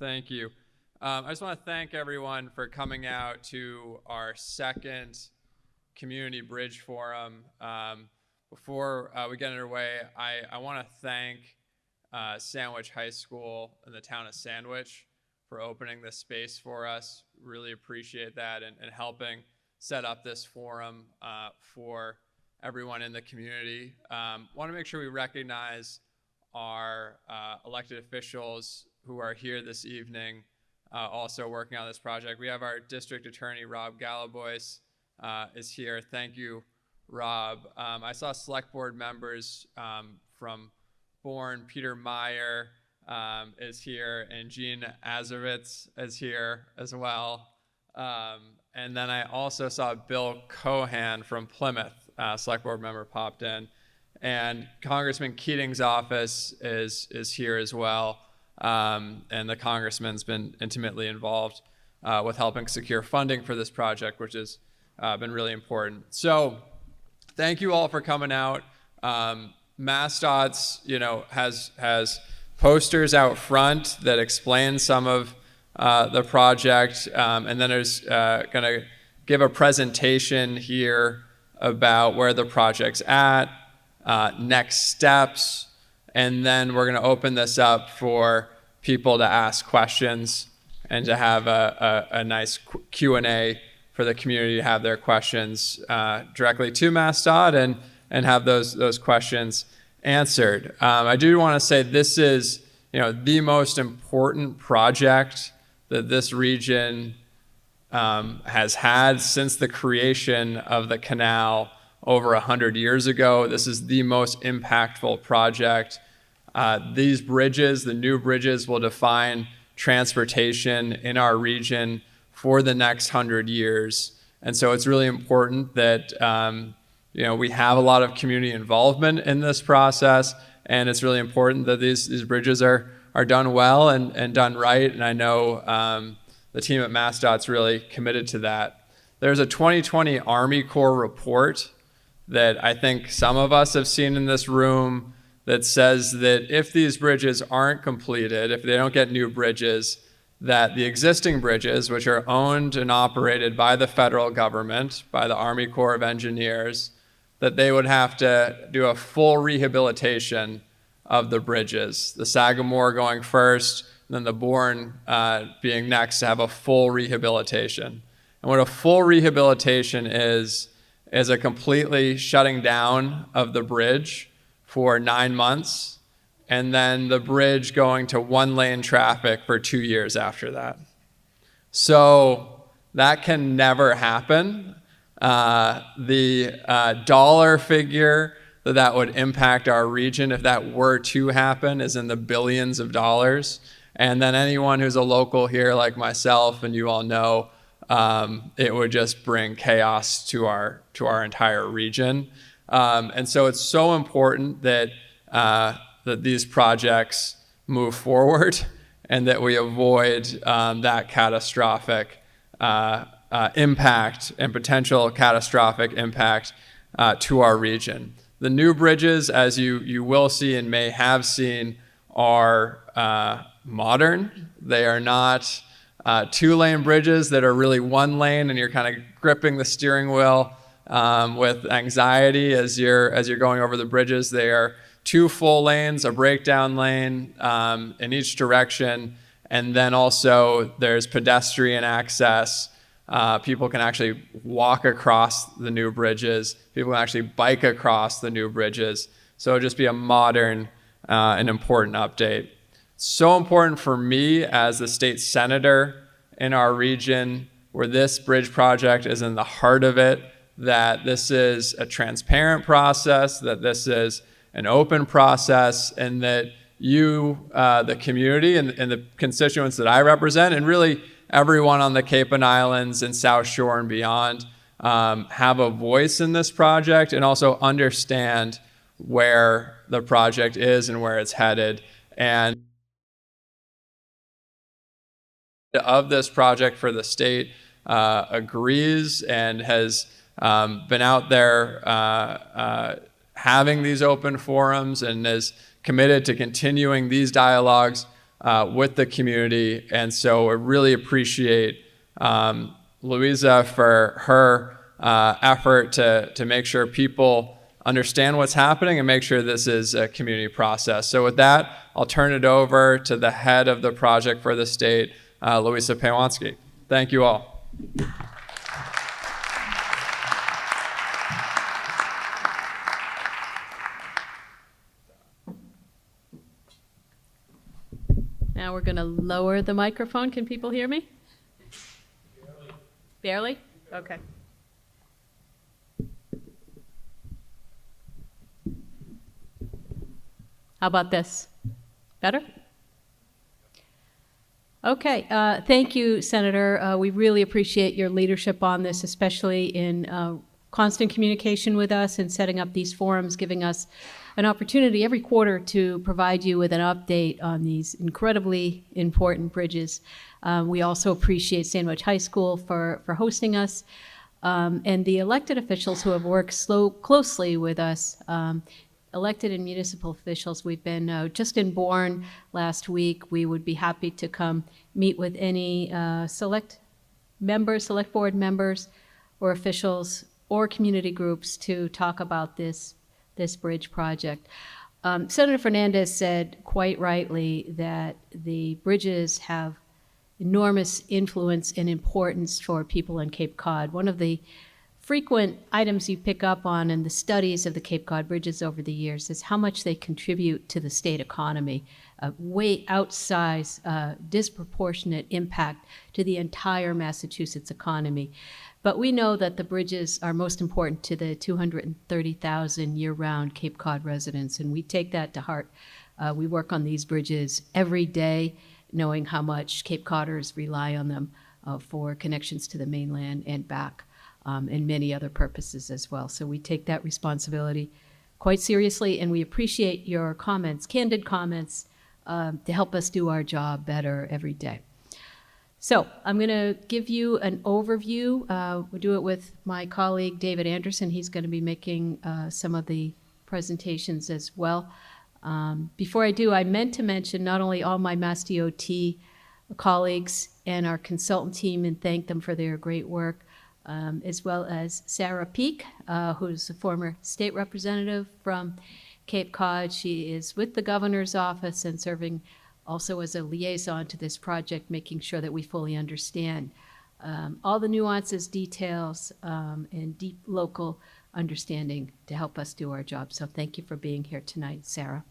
Thank you. I just want to thank everyone for coming out to our second Community Bridge Forum. Before we get underway, I want to thank Sandwich High School in the town of Sandwich for opening this space for us. Really appreciate that and helping set up this forum for everyone in the community. Want to make sure we recognize our elected officials who are here this evening, also working on this project. We have our district attorney, Rob Galabois, is here. Thank you, Rob. I saw select board members from Bourne. Peter Meyer is here, and Jean Azovitz is here as well. And then I also saw Bill Cohan from Plymouth, select board member, popped in. And Congressman Keating's office is here as well. And the congressman's been intimately involved with helping secure funding for this project, which has been really important. So thank you all for coming out. MassDOT's, has posters out front that explain some of the project, and then there's going to give a presentation here about where the project's at, next steps, and then we're going to open this up for people to ask questions and to have a nice Q&A for the community to have their questions directly to MassDOT and have those questions answered. I do want to say this is the most important project that this region has had since the creation of the canal over 100 years ago. This is the most impactful project. These bridges, the new bridges, will define transportation in our region for the next 100 years. And so it's really important that we have a lot of community involvement in this process, and it's really important that these bridges are done well and done right. And I know the team at MassDOT's really committed to that. There's a 2020 Army Corps report that I think some of us have seen in this room that says that if these bridges aren't completed, if they don't get new bridges, that the existing bridges, which are owned and operated by the federal government, by the Army Corps of Engineers, that they would have to do a full rehabilitation of the bridges. The Sagamore going first, and then the Bourne being next to have a full rehabilitation. And what a full rehabilitation is a completely shutting down of the bridge for 9 months, and then the bridge going to one-lane traffic for 2 years after that. So that can never happen. The dollar figure that would impact our region if that were to happen is in the billions of dollars. And then anyone who's a local here like myself and you all know, it would just bring chaos to our entire region. And so it's so important that these projects move forward and that we avoid that catastrophic impact and potential catastrophic impact to our region. The new bridges, as you will see and may have seen, are modern. They are not two-lane bridges that are really one lane and you're kind of gripping the steering wheel with anxiety as you're going over the bridges. They are 2 full lanes, a breakdown lane in each direction, and then also there's pedestrian access. People can actually walk across the new bridges. People can actually bike across the new bridges. So it'll just be a modern and important update. So important for me as the state senator in our region, where this bridge project is in the heart of it, that this is a transparent process, that this is an open process, and that you, the community and the constituents that I represent, and really everyone on the Cape and Islands and South Shore and beyond, have a voice in this project and also understand where the project is and where it's headed. And of this project for the state agrees and has been out there having these open forums and is committed to continuing these dialogues with the community. And so I really appreciate Louisa for her effort to make sure people understand what's happening and make sure this is a community process. So with that, I'll turn it over to the head of the project for the state, Louisa Pawanski. Thank you all. Now we're going to lower the microphone. Can people hear me? Barely? Okay. How about this? Better? Okay. Thank you, Senator. We really appreciate your leadership on this, especially in constant communication with us and setting up these forums, giving us an opportunity every quarter to provide you with an update on these incredibly important bridges. We also appreciate Sandwich High School for hosting us, and the elected officials who have worked closely with us. Elected and municipal officials, we've been just in Bourne last week. We would be happy to come meet with any select board members or officials or community groups to talk about this bridge project. Senator Fernandes said quite rightly that the bridges have enormous influence and importance for people in Cape Cod. One of the frequent items you pick up on in the studies of the Cape Cod bridges over the years is how much they contribute to the state economy, way outsized, disproportionate impact to the entire Massachusetts economy. But we know that the bridges are most important to the 230,000 year-round Cape Cod residents, and we take that to heart. We work on these bridges every day, knowing how much Cape Codders rely on them for connections to the mainland and back. And many other purposes as well. So we take that responsibility quite seriously, and we appreciate your comments, candid comments, to help us do our job better every day. So I'm going to give you an overview. We'll do it with my colleague, David Anderson. He's going to be making some of the presentations as well. Before I do, I meant to mention not only all my MassDOT colleagues and our consultant team and thank them for their great work, as well as Sarah Peak, who's a former state representative from Cape Cod. She is with the governor's office and serving also as a liaison to this project, making sure that we fully understand all the nuances, details, and deep local understanding to help us do our job. So thank you for being here tonight, Sarah.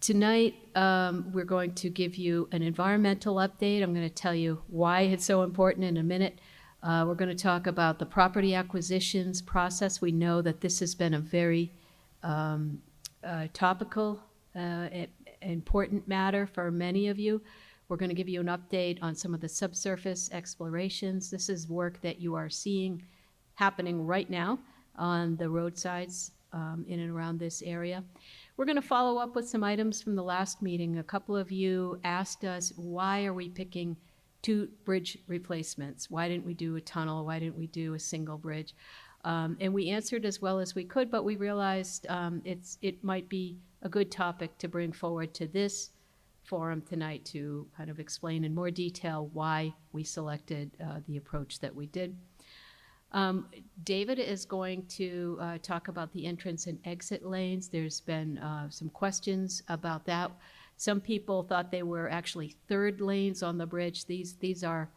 Tonight, we're going to give you an environmental update. I'm going to tell you why it's so important in a minute. We're going to talk about the property acquisitions process. We know that this has been a very topical, important matter for many of you. We're going to give you an update on some of the subsurface explorations. This is work that you are seeing happening right now on the roadsides in and around this area. We're going to follow up with some items from the last meeting. A couple of you asked us, why are we picking 2 bridge replacements? Why didn't we do a tunnel? Why didn't we do a single bridge? And we answered as well as we could, but we realized it might be a good topic to bring forward to this forum tonight to kind of explain in more detail why we selected the approach that we did. David is going to talk about the entrance and exit lanes. There's been some questions about that. Some people thought they were actually 3rd lanes on the bridge. These are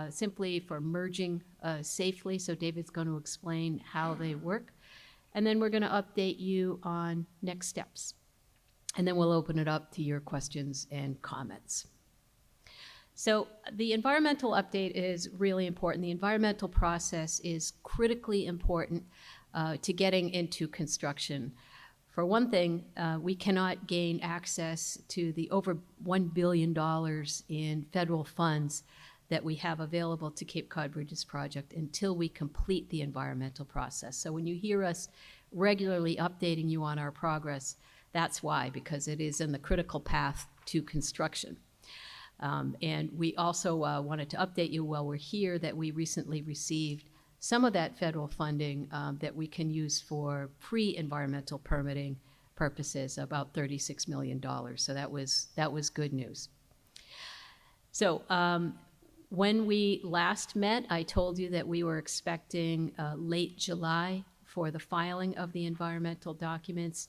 simply for merging safely, so David's going to explain how they work. And then we're going to update you on next steps. And then we'll open it up to your questions and comments. So the environmental update is really important. The environmental process is critically important to getting into construction. For one thing, we cannot gain access to the over $1 billion in federal funds that we have available to Cape Cod Bridges Project until we complete the environmental process. So when you hear us regularly updating you on our progress, that's why, because it is in the critical path to construction. And we also wanted to update you while we're here that we recently received some of that federal funding that we can use for pre-environmental permitting purposes, about $36 million. So that was good news. So when we last met, I told you that we were expecting late July for the filing of the environmental documents.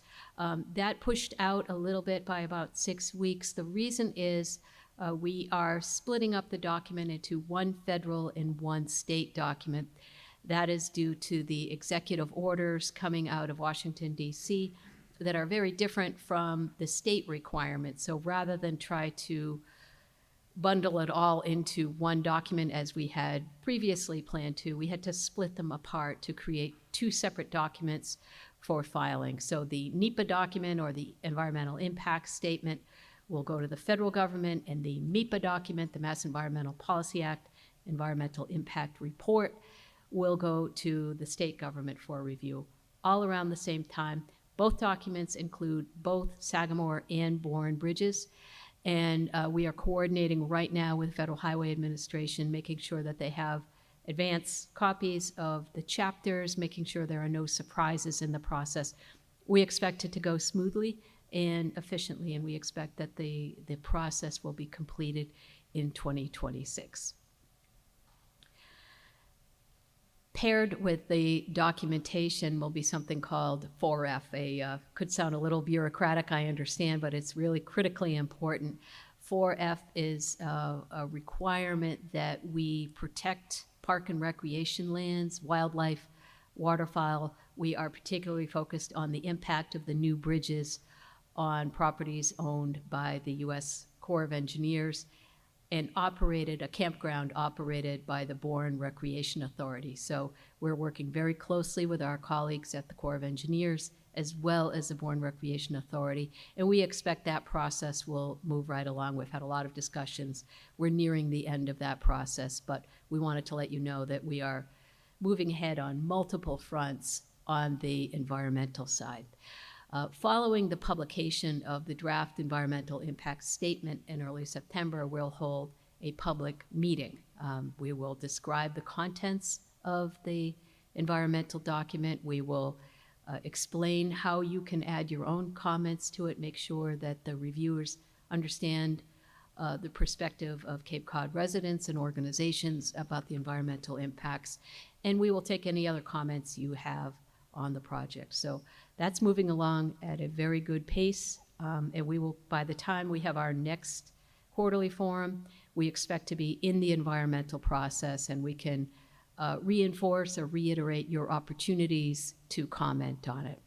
That pushed out a little bit by about 6 weeks. The reason is we are splitting up the document into one federal and one state document. That is due to the executive orders coming out of Washington, D.C. that are very different from the state requirements. So rather than try to bundle it all into one document as we had previously planned to, we had to split them apart to create two separate documents for filing. So the NEPA document, or the Environmental Impact Statement, will go to the federal government, and the MEPA document, the Mass Environmental Policy Act Environmental Impact Report, will go to the state government for review, all around the same time. Both documents include both Sagamore and Bourne bridges. And we are coordinating right now with Federal Highway Administration, making sure that they have advance copies of the chapters, making sure there are no surprises in the process. We expect it to go smoothly and efficiently, and we expect that the process will be completed in 2026. Paired with the documentation will be something called 4F. Could sound a little bureaucratic, I understand, but it's really critically important. 4F is a requirement that we protect park and recreation lands, wildlife, waterfowl. We are particularly focused on the impact of the new bridges on properties owned by the U.S. Corps of Engineers and a campground operated by the Bourne Recreation Authority. So we're working very closely with our colleagues at the Corps of Engineers as well as the Bourne Recreation Authority, and we expect that process will move right along. We've had a lot of discussions. We're nearing the end of that process, but we wanted to let you know that we are moving ahead on multiple fronts on the environmental side. Following the publication of the draft environmental impact statement in early September, we'll hold a public meeting. We will describe the contents of the environmental document. We will explain how you can add your own comments to it, make sure that the reviewers understand the perspective of Cape Cod residents and organizations about the environmental impacts, and we will take any other comments you have on the project. So that's moving along at a very good pace, and we will, by the time we have our next quarterly forum, we expect to be in the environmental process, and we can reinforce or reiterate your opportunities to comment on it.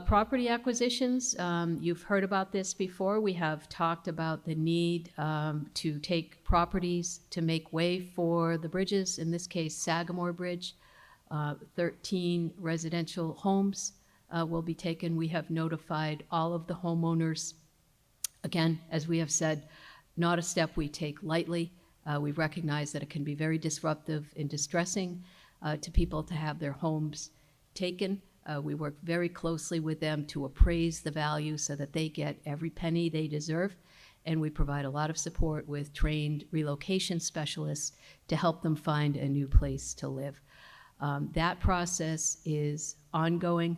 Property acquisitions, you've heard about this before. We have talked about the need to take properties to make way for the bridges, in this case Sagamore Bridge. 13 residential homes will be taken. We have notified all of the homeowners. Again, as we have said, not a step we take lightly. We recognize that it can be very disruptive and distressing to people to have their homes taken. We work very closely with them to appraise the value so that they get every penny they deserve. And we provide a lot of support with trained relocation specialists to help them find a new place to live. That process is ongoing.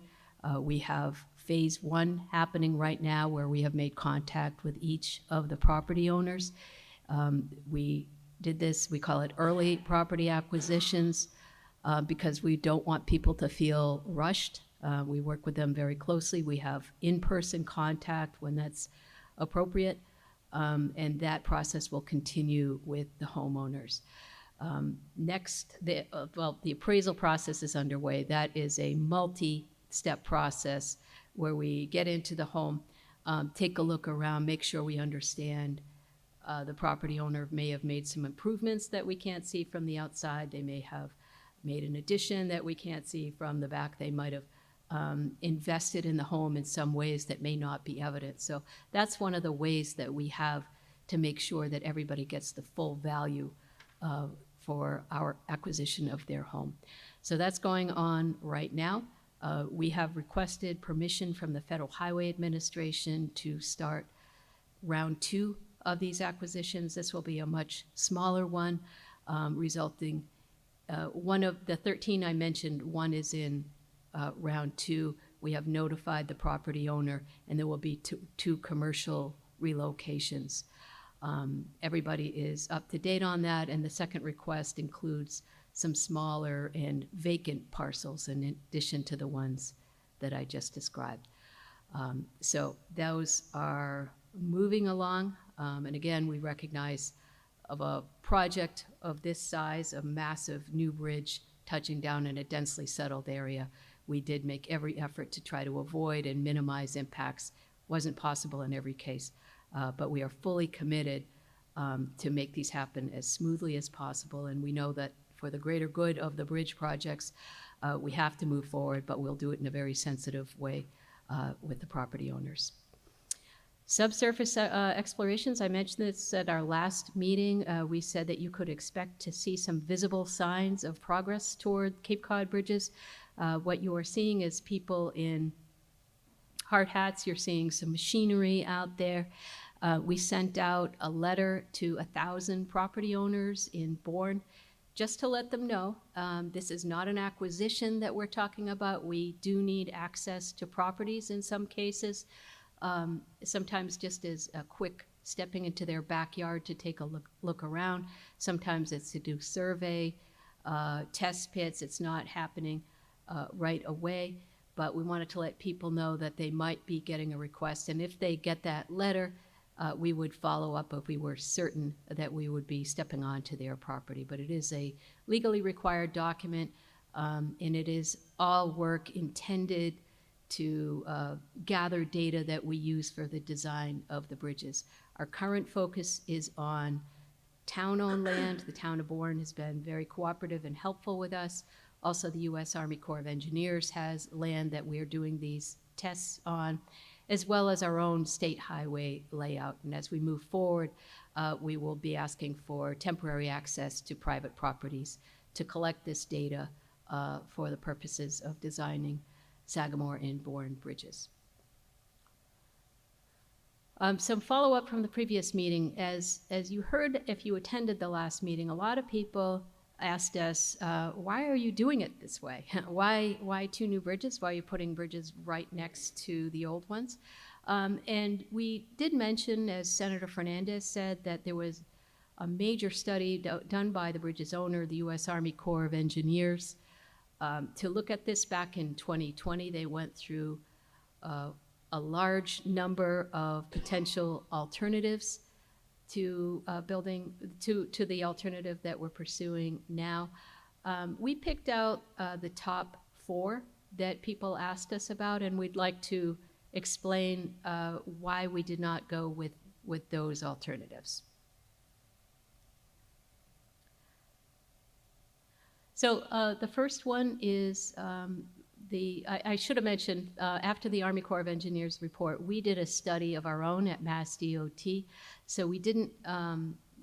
We have phase one happening right now where we have made contact with each of the property owners. We did this, we call it early property acquisitions because we don't want people to feel rushed. We work with them very closely. We have in-person contact when that's appropriate, and that process will continue with the homeowners. Next, the appraisal process is underway. That is a multi-step process where we get into the home, take a look around, make sure we understand the property owner may have made some improvements that we can't see from the outside. They may have made an addition that we can't see from the back. They might have invested in the home in some ways that may not be evident. So that's one of the ways that we have to make sure that everybody gets the full value for our acquisition of their home. So that's going on right now. We have requested permission from the Federal Highway Administration to start round 2 of these acquisitions. This will be a much smaller one, resulting, one of the 13 I mentioned, one is in round 2, We have notified the property owner, and there will be two commercial relocations. Everybody is up to date on that, and the second request includes some smaller and vacant parcels in addition to the ones that I just described. So those are moving along, and again, we recognize of a project of this size, a massive new bridge touching down in a densely settled area, we did make every effort to try to avoid and minimize impacts. Wasn't possible in every case, but we are fully committed to make these happen as smoothly as possible, and we know that for the greater good of the bridge projects, we have to move forward, but we'll do it in a very sensitive way with the property owners. Subsurface explorations, I mentioned this at our last meeting. We said that you could expect to see some visible signs of progress toward Cape Cod bridges. What you are seeing is people in hard hats. You're seeing some machinery out there. We sent out a letter to 1,000 property owners in Bourne just to let them know this is not an acquisition that we're talking about. We do need access to properties in some cases. Sometimes just as a quick stepping into their backyard to take a look around. Sometimes it's to do survey, test pits. It's not happening right away, but we wanted to let people know that they might be getting a request. And if they get that letter, we would follow up if we were certain that we would be stepping onto their property. But it is a legally required document, and it is all work intended to gather data that we use for the design of the bridges. Our current focus is on town-owned land. The town of Bourne has been very cooperative and helpful with us. Also, the U.S. Army Corps of Engineers has land that we're doing these tests on, as well as our own state highway layout. And as we move forward, we will be asking for temporary access to private properties to collect this data for the purposes of designing Sagamore and Bourne bridges. Some follow-up from the previous meeting. As you heard, if you attended the last meeting, a lot of people asked us, why are you doing it this way? Why two new bridges? Why are you putting bridges right next to the old ones? And we did mention, as Senator Fernandes said, that there was a major study done by the bridge's owner, the U.S. Army Corps of Engineers, to look at this back in 2020. They went through a large number of potential alternatives to building to the alternative that we're pursuing now. We picked out the top 4 that people asked us about, and we'd like to explain why we did not go with those alternatives. So the first one is I should have mentioned, after the Army Corps of Engineers report, we did a study of our own at Mass DOT. So we didn't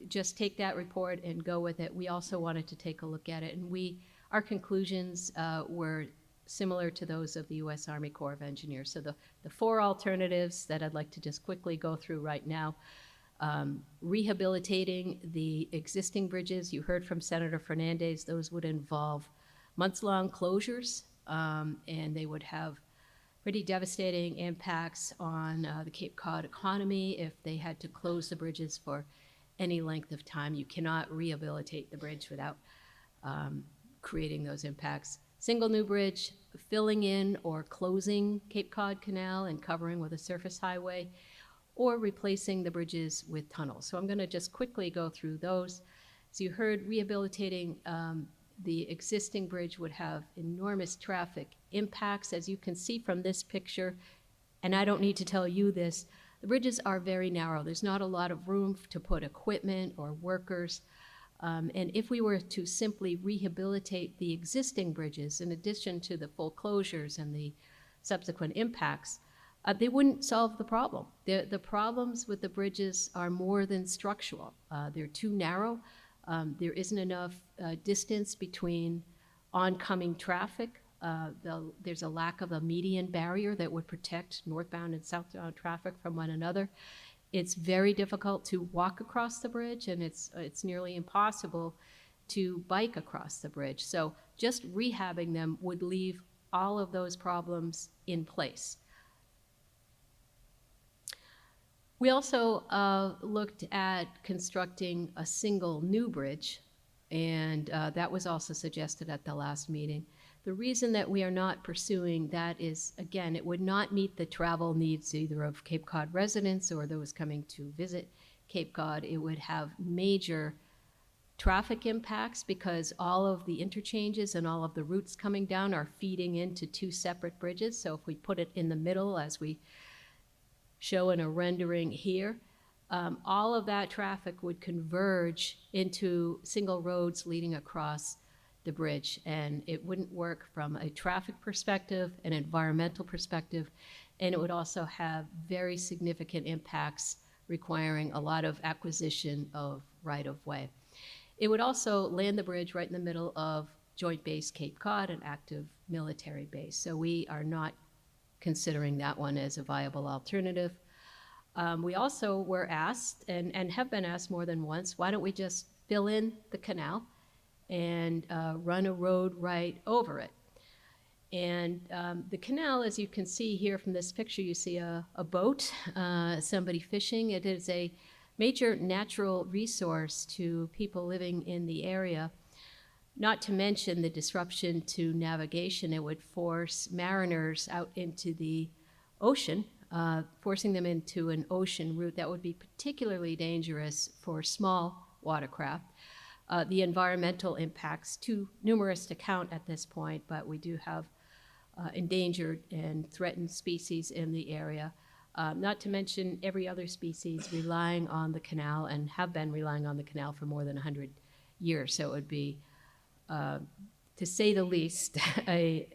just take that report and go with it. We also wanted to take a look at it. And our conclusions were similar to those of the U.S. Army Corps of Engineers. So the 4 alternatives that I'd like to just quickly go through right now. Rehabilitating the existing bridges. You heard from Senator Fernandes. Those would involve months-long closures, and they would have pretty devastating impacts on the Cape Cod economy if they had to close the bridges for any length of time. You cannot rehabilitate the bridge without creating those impacts. Single new bridge, filling in or closing Cape Cod Canal and covering with a surface highway, or replacing the bridges with tunnels. So I'm going to just quickly go through those. So you heard rehabilitating the existing bridge would have enormous traffic impacts, as you can see from this picture, and I don't need to tell you this, the bridges are very narrow. There's not a lot of room to put equipment or workers, and if we were to simply rehabilitate the existing bridges, in addition to the full closures and the subsequent impacts, they wouldn't solve the problem. The problems with the bridges are more than structural. They're too narrow. There isn't enough distance between oncoming traffic. There's a lack of a median barrier that would protect northbound and southbound traffic from one another. It's very difficult to walk across the bridge, and it's nearly impossible to bike across the bridge. So just rehabbing them would leave all of those problems in place. We also looked at constructing a single new bridge, and that was also suggested at the last meeting. The reason that we are not pursuing that is, again, it would not meet the travel needs either of Cape Cod residents or those coming to visit Cape Cod. It would have major traffic impacts because all of the interchanges and all of the routes coming down are feeding into two separate bridges. So if we put it in the middle, as we show in a rendering here, all of that traffic would converge into single roads leading across the bridge, and it wouldn't work from a traffic perspective, an environmental perspective, and it would also have very significant impacts requiring a lot of acquisition of right-of-way. It would also land the bridge right in the middle of Joint Base Cape Cod, an active military base, so we are not considering that one as a viable alternative. We also were asked, and have been asked more than once, why don't we just fill in the canal and run a road right over it? And the canal, as you can see here from this picture, you see a boat, somebody fishing. It is a major natural resource to people living in the area. Not to mention the disruption to navigation. It would force mariners out into the ocean, forcing them into an ocean route that would be particularly dangerous for small watercraft. The environmental impacts, too numerous to count at this point, but we do have endangered and threatened species in the area. Not to mention every other species relying on the canal and have been relying on the canal for more than 100 years. So it would be, to say the least, a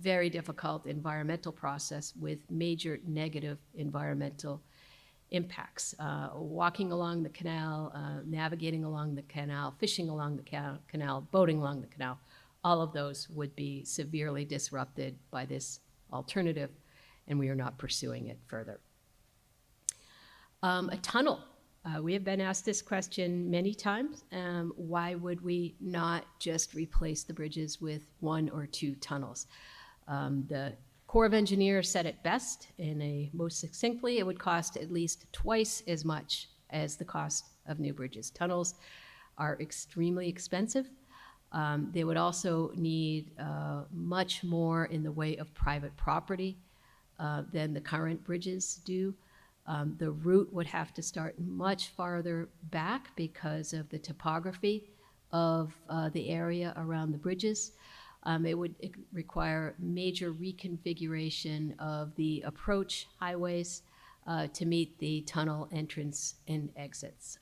very difficult environmental process with major negative environmental impacts. Walking along the canal, navigating along the canal, fishing along the canal, boating along the canal, all of those would be severely disrupted by this alternative, and we are not pursuing it further. A tunnel. We have been asked this question many times. Why would we not just replace the bridges with one or two tunnels? The Corps of Engineers said it best most succinctly, it would cost at least twice as much as the cost of new bridges. Tunnels are extremely expensive. They would also need much more in the way of private property than the current bridges do. The route would have to start much farther back because of the topography of the area around the bridges. It would require major reconfiguration of the approach highways to meet the tunnel entrance and exits.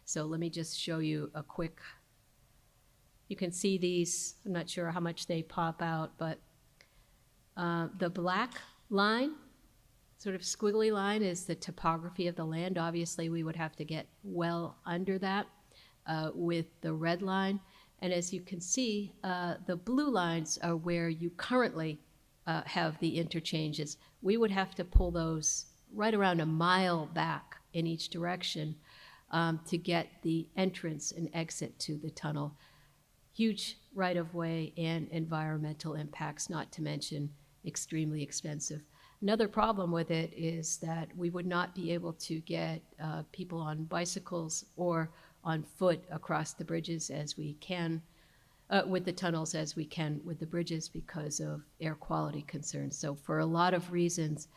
So let me just show you a quick, you can see these, I'm not sure how much they pop out, but the black line, sort of squiggly line, is the topography of the land. Obviously, we would have to get well under that with the red line. And as you can see, the blue lines are where you currently have the interchanges. We would have to pull those right around a mile back in each direction to get the entrance and exit to the tunnel. Huge right-of-way and environmental impacts, not to mention extremely expensive. Another problem with it is that we would not be able to get people on bicycles or on foot across the bridges as we can, with the tunnels as we can with the bridges because of air quality concerns. So for a lot of reasons,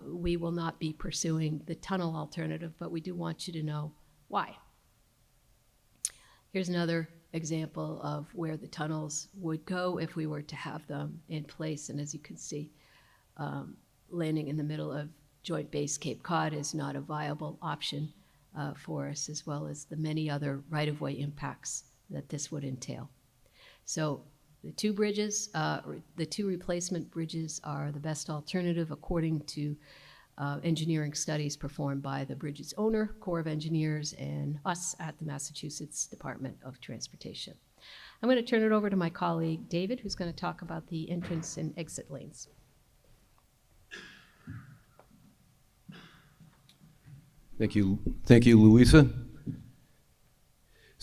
we will not be pursuing the tunnel alternative, but we do want you to know why. Here's another example of where the tunnels would go if we were to have them in place. And as you can see, landing in the middle of Joint Base Cape Cod is not a viable option for us, as well as the many other right-of-way impacts that this would entail. So the two bridges, the two replacement bridges are the best alternative according to engineering studies performed by the bridge's owner, Corps of Engineers, and us at the Massachusetts Department of Transportation. I'm going to turn it over to my colleague, David, who's going to talk about the entrance and exit lanes. Thank you, Louisa.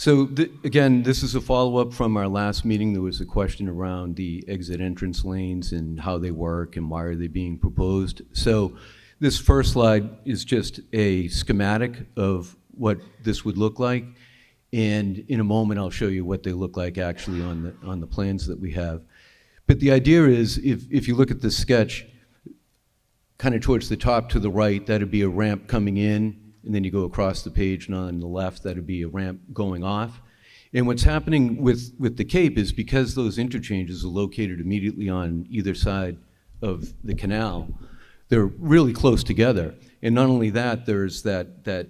So again, this is a follow-up from our last meeting. There was a question around the exit entrance lanes and how they work and why are they being proposed. So this first slide is just a schematic of what this would look like. And in a moment, I'll show you what they look like actually on the plans that we have. But the idea is, if you look at this sketch, kind of towards the top to the right, that'd be a ramp coming in, and then you go across the page, and on the left, that'd be a ramp going off. And what's happening with the Cape is because those interchanges are located immediately on either side of the canal, they're really close together. And not only that, there's that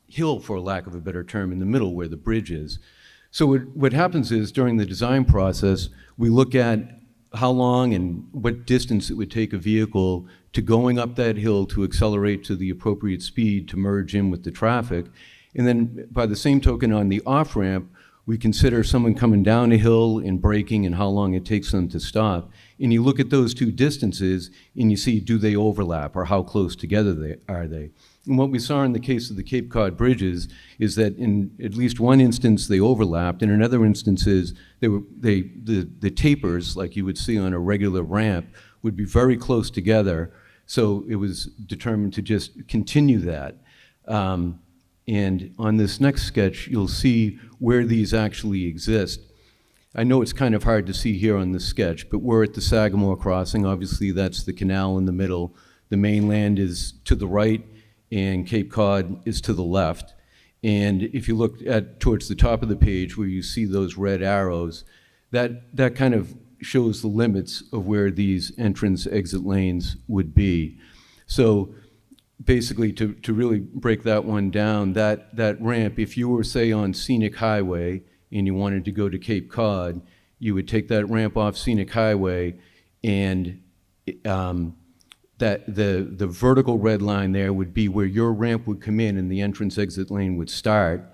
hill, for lack of a better term, in the middle where the bridge is. So what happens is, during the design process, we look at how long and what distance it would take a vehicle to going up that hill to accelerate to the appropriate speed to merge in with the traffic. And then by the same token, on the off-ramp, we consider someone coming down a hill and braking and how long it takes them to stop. And you look at those two distances and you see, do they overlap or how close together are they? And what we saw in the case of the Cape Cod bridges is that in at least one instance they overlapped, and in other instances the tapers, like you would see on a regular ramp, would be very close together. So it was determined to just continue that. And on this next sketch, you'll see where these actually exist. I know it's kind of hard to see here on this sketch, but we're at the Sagamore crossing. Obviously, that's the canal in the middle. The mainland is to the right, and Cape Cod is to the left. And if you look towards the top of the page where you see those red arrows, that kind of shows the limits of where these entrance-exit lanes would be. So basically, to really break that one down, that ramp, if you were, say, on Scenic Highway and you wanted to go to Cape Cod, you would take that ramp off Scenic Highway, and that the vertical red line there would be where your ramp would come in and the entrance-exit lane would start.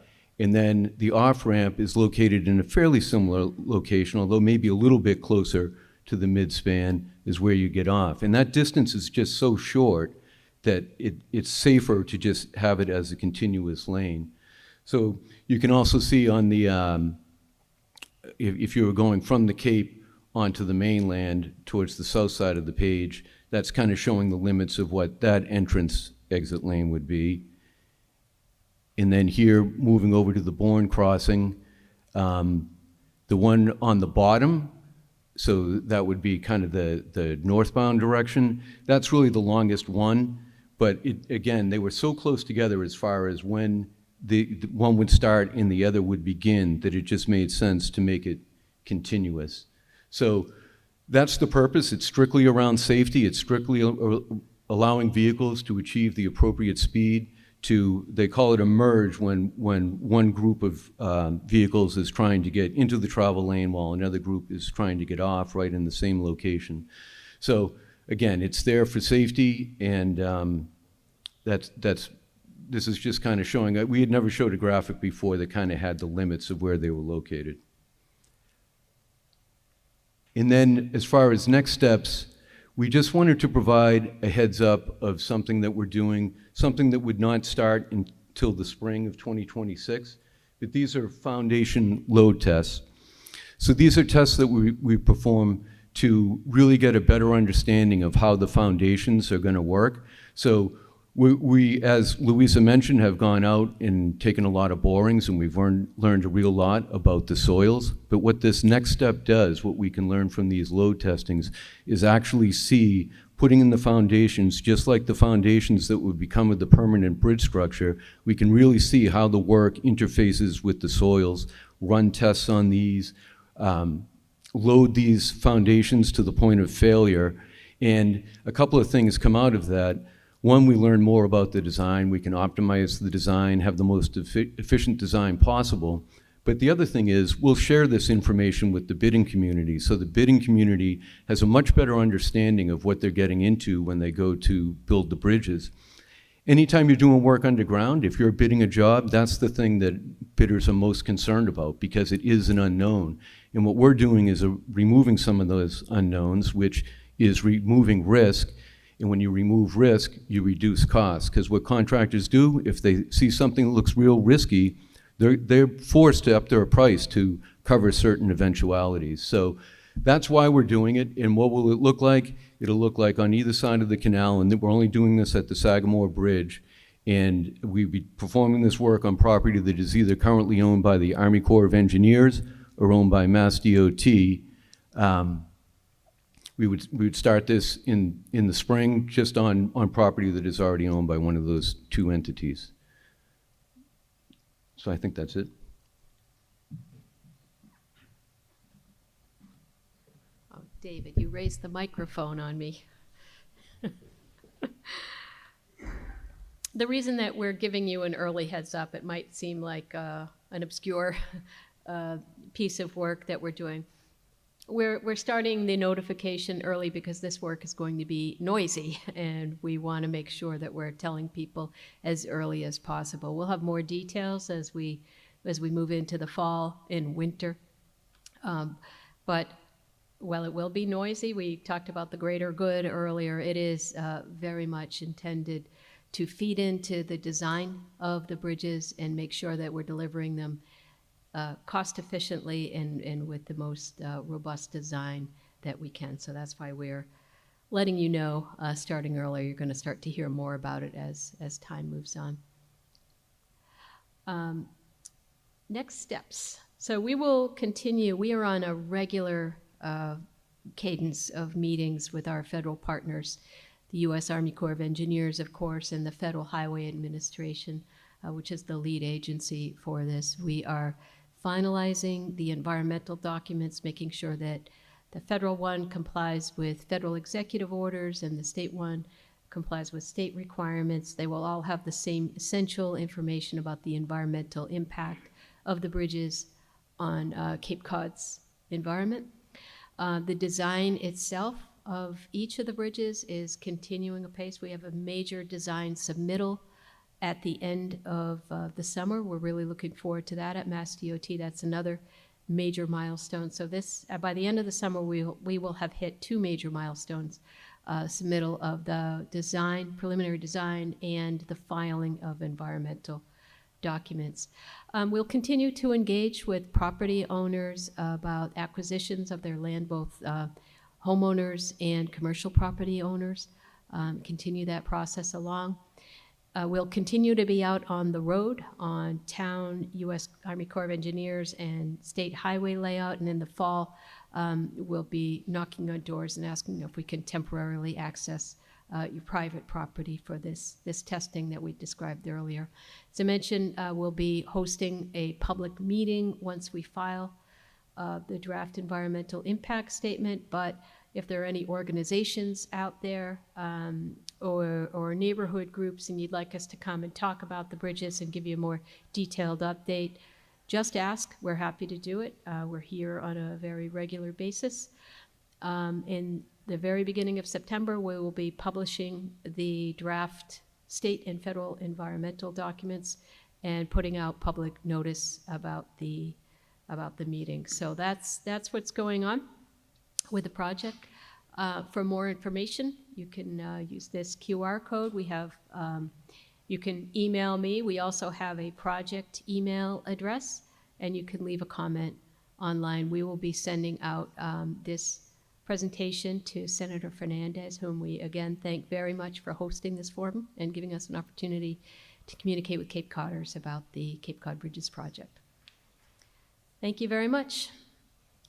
And then the off-ramp is located in a fairly similar location, although maybe a little bit closer to the midspan is where you get off. And that distance is just so short that it's safer to just have it as a continuous lane. So you can also see on the, if you were going from the Cape onto the mainland towards the south side of the page, that's kind of showing the limits of what that entrance-exit lane would be. And then here, moving over to the Bourne crossing, the one on the bottom, so that would be kind of the northbound direction, that's really the longest one. But again, they were so close together as far as when the one would start and the other would begin that it just made sense to make it continuous. So that's the purpose. It's strictly around safety. It's strictly allowing vehicles to achieve the appropriate speed. They call it a merge when one group of vehicles is trying to get into the travel lane while another group is trying to get off right in the same location. So again, it's there for safety, and this is just kind of showing that we had never showed a graphic before that kind of had the limits of where they were located. And then as far as next steps, we just wanted to provide a heads up of something that we're doing, something that would not start until the spring of 2026, but these are foundation load tests. So these are tests that we perform to really get a better understanding of how the foundations are going to work. So we, as Louisa mentioned, have gone out and taken a lot of borings, and we've learned a real lot about the soils. But what this next step does, what we can learn from these load testings, is actually see, putting in the foundations, just like the foundations that would become of the permanent bridge structure, we can really see how the work interfaces with the soils, run tests on these, load these foundations to the point of failure. And a couple of things come out of that. One, we learn more about the design. We can optimize the design, have the most efficient design possible. But the other thing is, we'll share this information with the bidding community, so the bidding community has a much better understanding of what they're getting into when they go to build the bridges. Anytime you're doing work underground, if you're bidding a job, that's the thing that bidders are most concerned about, because it is an unknown. And what we're doing is removing some of those unknowns, which is removing risk. And when you remove risk, you reduce costs. Because what contractors do, if they see something that looks real risky, They're forced to up their price to cover certain eventualities. So that's why we're doing it. And what will it look like? It'll look like on either side of the canal, and we're only doing this at the Sagamore Bridge. And we'll be performing this work on property that is either currently owned by the Army Corps of Engineers or owned by Mass DOT. We would start this in the spring, just on property that is already owned by one of those two entities. So I think that's it. Oh, David, you raised the microphone on me. The reason that we're giving you an early heads up, it might seem like an obscure piece of work that we're doing. We're starting the notification early because this work is going to be noisy, and we want to make sure that we're telling people as early as possible. We'll have more details as we move into the fall and winter. But while it will be noisy, we talked about the greater good earlier, it is very much intended to feed into the design of the bridges and make sure that we're delivering them cost efficiently and with the most robust design that we can. So that's why we're letting you know, starting earlier. You're going to start to hear more about it as time moves on. Next steps. So we will continue. We are on a regular cadence of meetings with our federal partners, the U.S. Army Corps of Engineers, of course, and the Federal Highway Administration, which is the lead agency for this. We are finalizing the environmental documents, making sure that the federal one complies with federal executive orders and the state one complies with state requirements. They will all have the same essential information about the environmental impact of the bridges on Cape Cod's environment. The design itself of each of the bridges is continuing apace. We have a major design submittal at the end of the summer. We're really looking forward to that at Mass DOT. That's another major milestone. So this, by the end of the summer, we will have hit two major milestones, submittal of the design, preliminary design, and the filing of environmental documents. We'll continue to engage with property owners about acquisitions of their land, both homeowners and commercial property owners, continue that process along. We'll continue to be out on the road on town, U.S. Army Corps of Engineers, and state highway layout, and in the fall, we'll be knocking on doors and asking if we can temporarily access your private property for this testing that we described earlier. As I mentioned, we'll be hosting a public meeting once we file the draft environmental impact statement, but if there are any organizations out there or neighborhood groups and you'd like us to come and talk about the bridges and give you a more detailed update, just ask. We're happy to do it. We're here on a very regular basis. In the very beginning of September, we will be publishing the draft state and federal environmental documents and putting out public notice about the meeting. So that's what's going on with the project. For more information, you can use this QR code. We have, you can email me. We also have a project email address, and you can leave a comment online. We will be sending out this presentation to Senator Fernandes, whom we again thank very much for hosting this forum and giving us an opportunity to communicate with Cape Codders about the Cape Cod Bridges project. Thank you very much.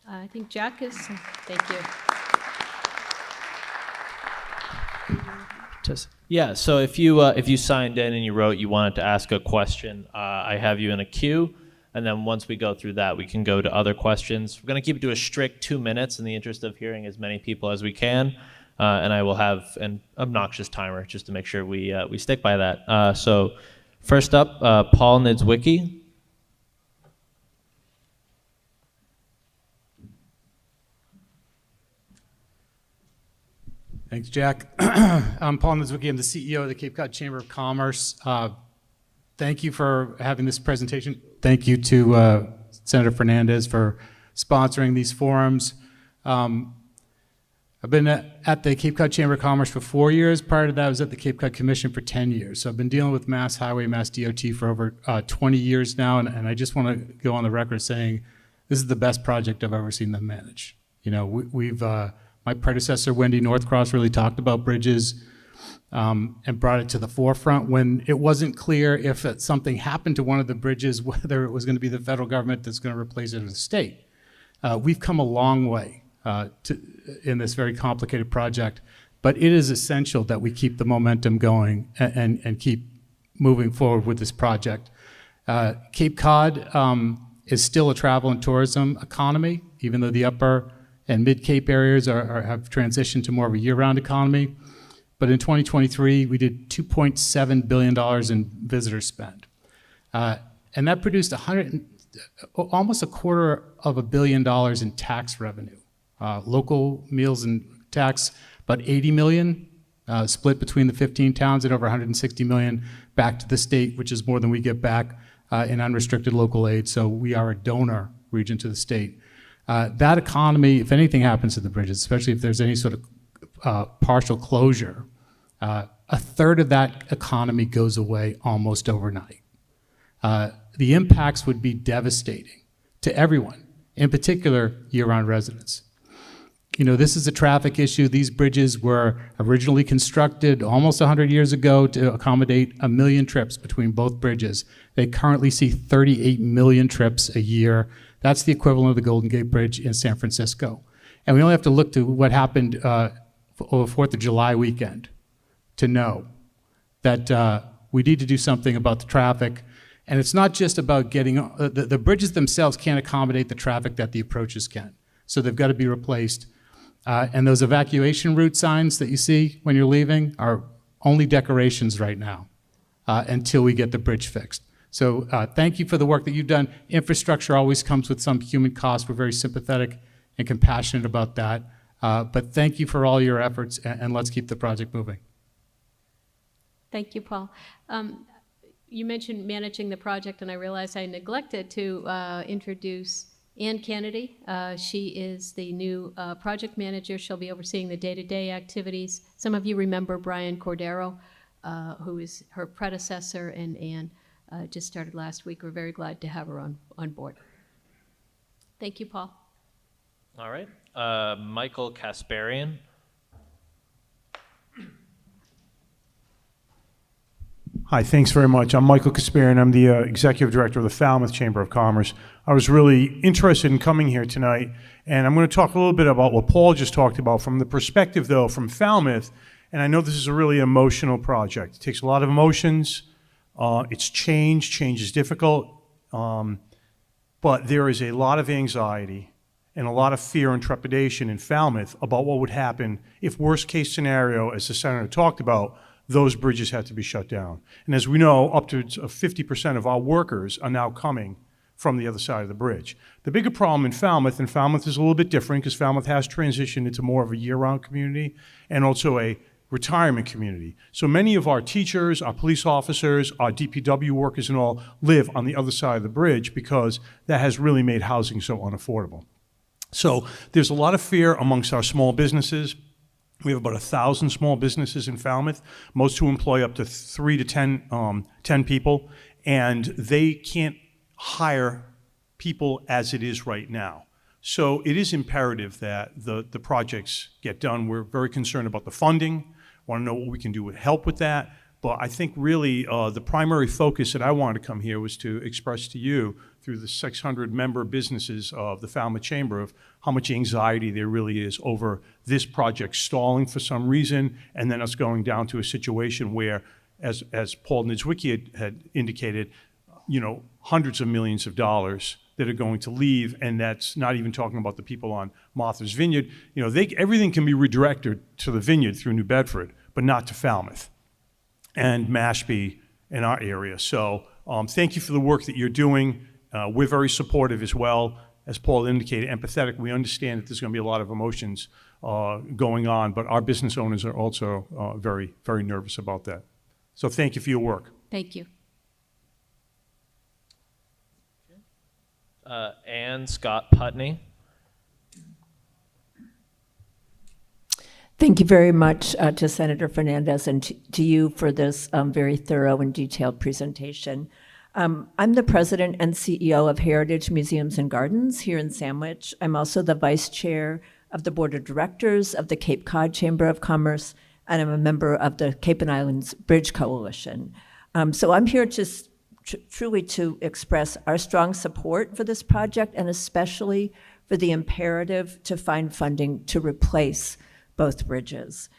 I think Jack is, thank you. Yeah, so if you signed in and you wrote you wanted to ask a question, I have you in a queue, and then once we go through that, we can go to other questions. We're going to keep it to a strict 2 minutes in the interest of hearing as many people as we can, and I will have an obnoxious timer just to make sure we stick by that. So first up, Paul Niedzwiecki. Thanks, Jack. I'm Paul Niedzwiecki. I'm the CEO of the Cape Cod Chamber of Commerce. Thank you for having this presentation. Thank you to Senator Fernandes for sponsoring these forums. I I've been at the Cape Cod Chamber of Commerce for 4 years. Prior to that, I was at the Cape Cod Commission for 10 years. So I've been dealing with Mass Highway, Mass DOT for over 20 years now, and I just want to go on the record saying this is the best project I've ever seen them manage. You know, my predecessor, Wendy Northcross, really talked about bridges and brought it to the forefront when it wasn't clear if something happened to one of the bridges, whether it was going to be the federal government that's going to replace it or the state. We've come a long way in this very complicated project, but it is essential that we keep the momentum going and keep moving forward with this project. Cape Cod is still a travel and tourism economy, even though the upper and mid-Cape areas have transitioned to more of a year-round economy. But in 2023, we did $2.7 billion in visitor spend. And that produced almost $250 million in tax revenue. Local meals and tax, about $80 million, split between the 15 towns, and over $160 million back to the state, which is more than we get back in unrestricted local aid. So we are a donor region to the state. That economy, if anything happens to the bridges, especially if there's any sort of partial closure, a third of that economy goes away almost overnight. The impacts would be devastating to everyone, in particular year-round residents. You know, this is a traffic issue. These bridges were originally constructed almost 100 years ago to accommodate 1 million trips between both bridges. They currently see 38 million trips a year. That's the equivalent of the Golden Gate Bridge in San Francisco. And we only have to look to what happened over 4th of July weekend to know that we need to do something about the traffic. And it's not just about getting, the bridges themselves can't accommodate the traffic that the approaches can. So they've got to be replaced. And those evacuation route signs that you see when you're leaving are only decorations right now until we get the bridge fixed. So thank you for the work that you've done. Infrastructure always comes with some human cost. We're very sympathetic and compassionate about that. But thank you for all your efforts, and let's keep the project moving. Thank you, Paul. You mentioned managing the project, and I realized I neglected to introduce Ann Kennedy. She is the new project manager. She'll be overseeing the day-to-day activities. Some of you remember Brian Cordero, who is her predecessor, and Ann just started last week. We're very glad to have her on board. Thank you, Paul. All right. Michael Kasparian. Hi, thanks very much. I'm Michael Kasparian. I'm the Executive Director of the Falmouth Chamber of Commerce. I was really interested in coming here tonight, and I'm going to talk a little bit about what Paul just talked about from the perspective, though, from Falmouth, and I know this is a really emotional project. It takes a lot of emotions. It's change. Change is difficult, but there is a lot of anxiety and a lot of fear and trepidation in Falmouth about what would happen if worst case scenario, as the Senator talked about, those bridges had to be shut down. And as we know, up to 50% of our workers are now coming from the other side of the bridge. The bigger problem in Falmouth, and Falmouth is a little bit different because Falmouth has transitioned into more of a year-round community and also a retirement community. So many of our teachers, our police officers, our DPW workers and all live on the other side of the bridge because that has really made housing so unaffordable. So there's a lot of fear amongst our small businesses. We have about 1,000 small businesses in Falmouth, most who employ up to 3 to 10 people, and they can't hire people as it is right now. So it is imperative that the projects get done. We're very concerned about the funding, want to know what we can do to help with that. But I think really the primary focus that I wanted to come here was to express to you through the 600 member businesses of the Falmouth Chamber of how much anxiety there really is over this project stalling for some reason, and then us going down to a situation where, as Paul Niedzwiecki had indicated, you know, hundreds of millions of dollars that are going to leave, and that's not even talking about the people on Martha's Vineyard. You know, everything can be redirected to the Vineyard through New Bedford, but not to Falmouth and Mashpee in our area. So thank you for the work that you're doing. We're very supportive as well. As Paul indicated, empathetic. We understand that there's going to be a lot of emotions going on, but our business owners are also very, very nervous about that. So thank you for your work. Thank you. Ann Scott Putney. Thank you very much to Senator Fernandes and to you for this very thorough and detailed presentation. I'm the president and CEO of Heritage Museums and Gardens here in Sandwich. I'm also the vice chair of the board of directors of the Cape Cod Chamber of Commerce, and I'm a member of the Cape and Islands Bridge Coalition. So I'm here just truly to express our strong support for this project, and especially for the imperative to find funding to replace both bridges.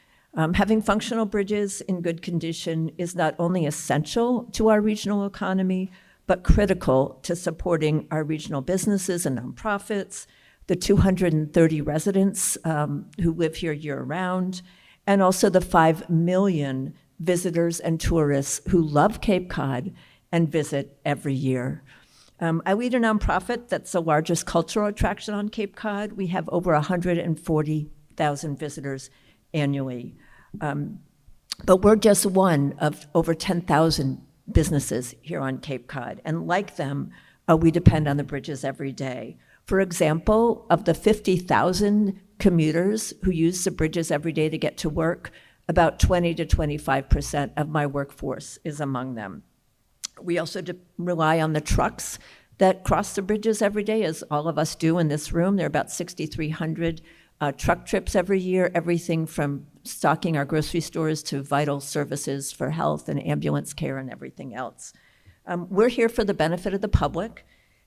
Having functional bridges in good condition is not only essential to our regional economy, but critical to supporting our regional businesses and nonprofits, the 230 residents who live here year-round, and also the 5 million visitors and tourists who love Cape Cod and visit every year. I lead a nonprofit that's the largest cultural attraction on Cape Cod. We have over 140,000 visitors annually. But we're just one of over 10,000 businesses here on Cape Cod. And like them, we depend on the bridges every day. For example, of the 50,000 commuters who use the bridges every day to get to work, about 20 to 25% of my workforce is among them. We also rely on the trucks that cross the bridges every day, as all of us do in this room. There are about 6,300 truck trips every year, everything from stocking our grocery stores to vital services for health and ambulance care and everything else. We're here for the benefit of the public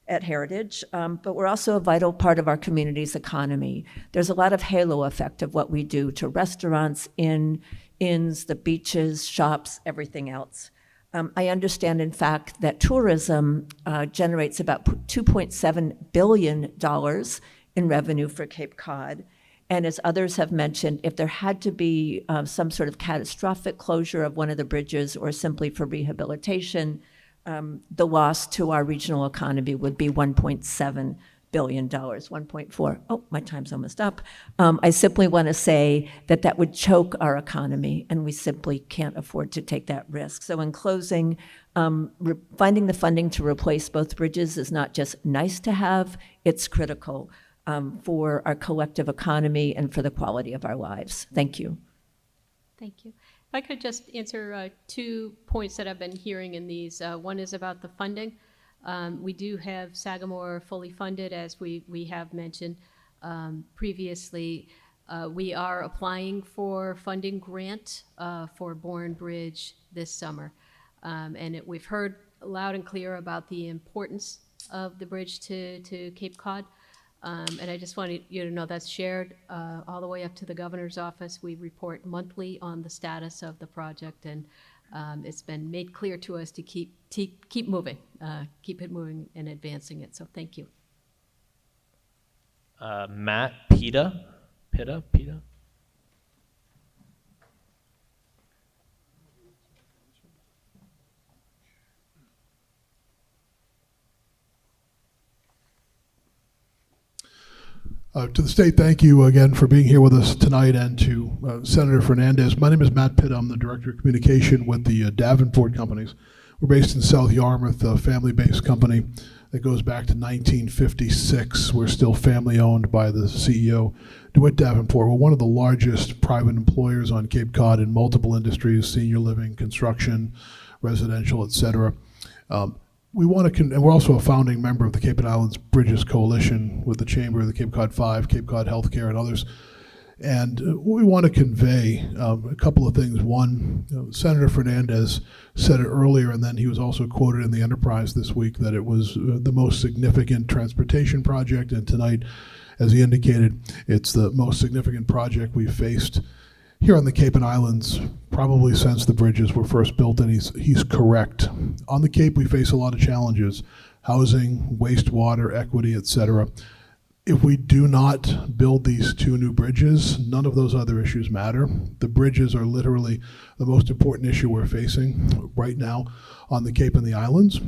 at Heritage, but we're also a vital part of our community's economy. There's a lot of halo effect of what we do to restaurants, inns, the beaches, shops, everything else. I understand, in fact, that tourism generates about $2.7 billion in revenue for Cape Cod. And as others have mentioned, if there had to be some sort of catastrophic closure of one of the bridges or simply for rehabilitation, the loss to our regional economy would be $1.7 billion, 1.4. Oh, my time's almost up. I simply want to say that that would choke our economy, and we simply can't afford to take that risk. So in closing, finding the funding to replace both bridges is not just nice to have, it's critical for our collective economy and for the quality of our lives. Thank you. Thank you. If I could just answer 2 points that I've been hearing in these. One is about the funding. We do have Sagamore fully funded, as we have mentioned previously. We are applying for funding grant for Bourne Bridge this summer. And we've heard loud and clear about the importance of the bridge to Cape Cod. And I just wanted you to know that's shared all the way up to the governor's office. We report monthly on the status of the project, and it's been made clear to us to keep moving, keep it moving and advancing it. So thank you. Matt Pita. To the state, thank you again for being here with us tonight, and to Senator Fernandes. My name is Matt Pitt. I'm the Director of Communication with the Davenport Companies. We're based in South Yarmouth, a family-based company that goes back to 1956. We're still family-owned by the CEO, DeWitt Davenport. We're one of the largest private employers on Cape Cod in multiple industries: senior living, construction, residential, et cetera. We want to, and we're also a founding member of the Cape and Islands Bridges Coalition with the Chamber, the Cape Cod 5, Cape Cod Healthcare, and others. And we want to convey a couple of things. One, Senator Fernandes said it earlier, and then he was also quoted in the Enterprise this week that it was the most significant transportation project. And tonight, as he indicated, it's the most significant project we've faced here on the Cape and Islands probably since the bridges were first built, and he's correct. On the Cape, we face a lot of challenges: housing, wastewater, equity, et cetera. If we do not build these 2 new bridges, none of those other issues matter. The bridges are literally the most important issue we're facing right now on the Cape and the Islands.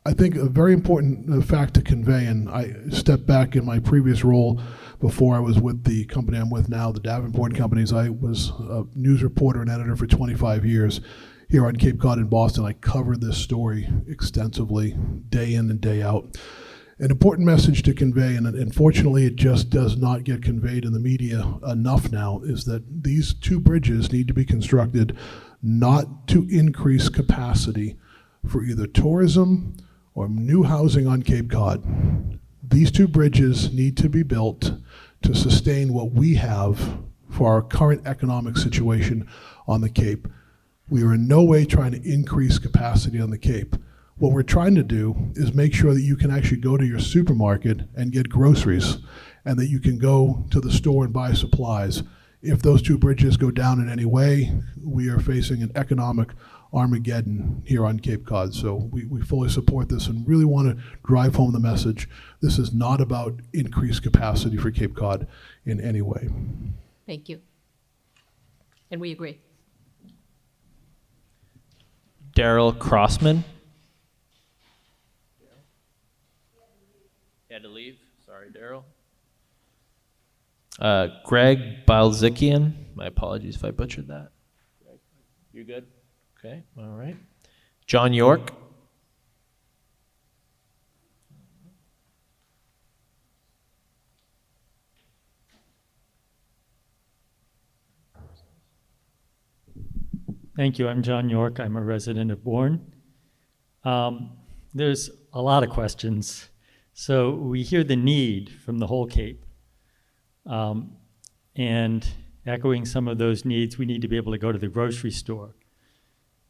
I think a very important fact to convey, and I stepped back in my previous role before I was with the company I'm with now, the Davenport Companies. I was a news reporter and editor for 25 years here on Cape Cod in Boston. I covered this story extensively, day in and day out. An important message to convey, and unfortunately it just does not get conveyed in the media enough now, is that these two bridges need to be constructed not to increase capacity for either tourism or new housing on Cape Cod. These two bridges need to be built to sustain what we have for our current economic situation on the Cape. We are in no way trying to increase capacity on the Cape. What we're trying to do is make sure that you can actually go to your supermarket and get groceries, and that you can go to the store and buy supplies. If those two bridges go down in any way, we are facing an economic Armageddon here on Cape Cod. So we fully support this and really want to drive home the message. This is not about increased capacity for Cape Cod in any way. Thank you. And we agree. Daryl Crossman. Had to leave. Sorry, Daryl. Greg Balzikian. My apologies if I butchered that. You good? Okay, all right. John York. Thank you. I'm John York. I'm a resident of Bourne. There's a lot of questions. So we hear the need from the whole Cape. And echoing some of those needs, we need to be able to go to the grocery store.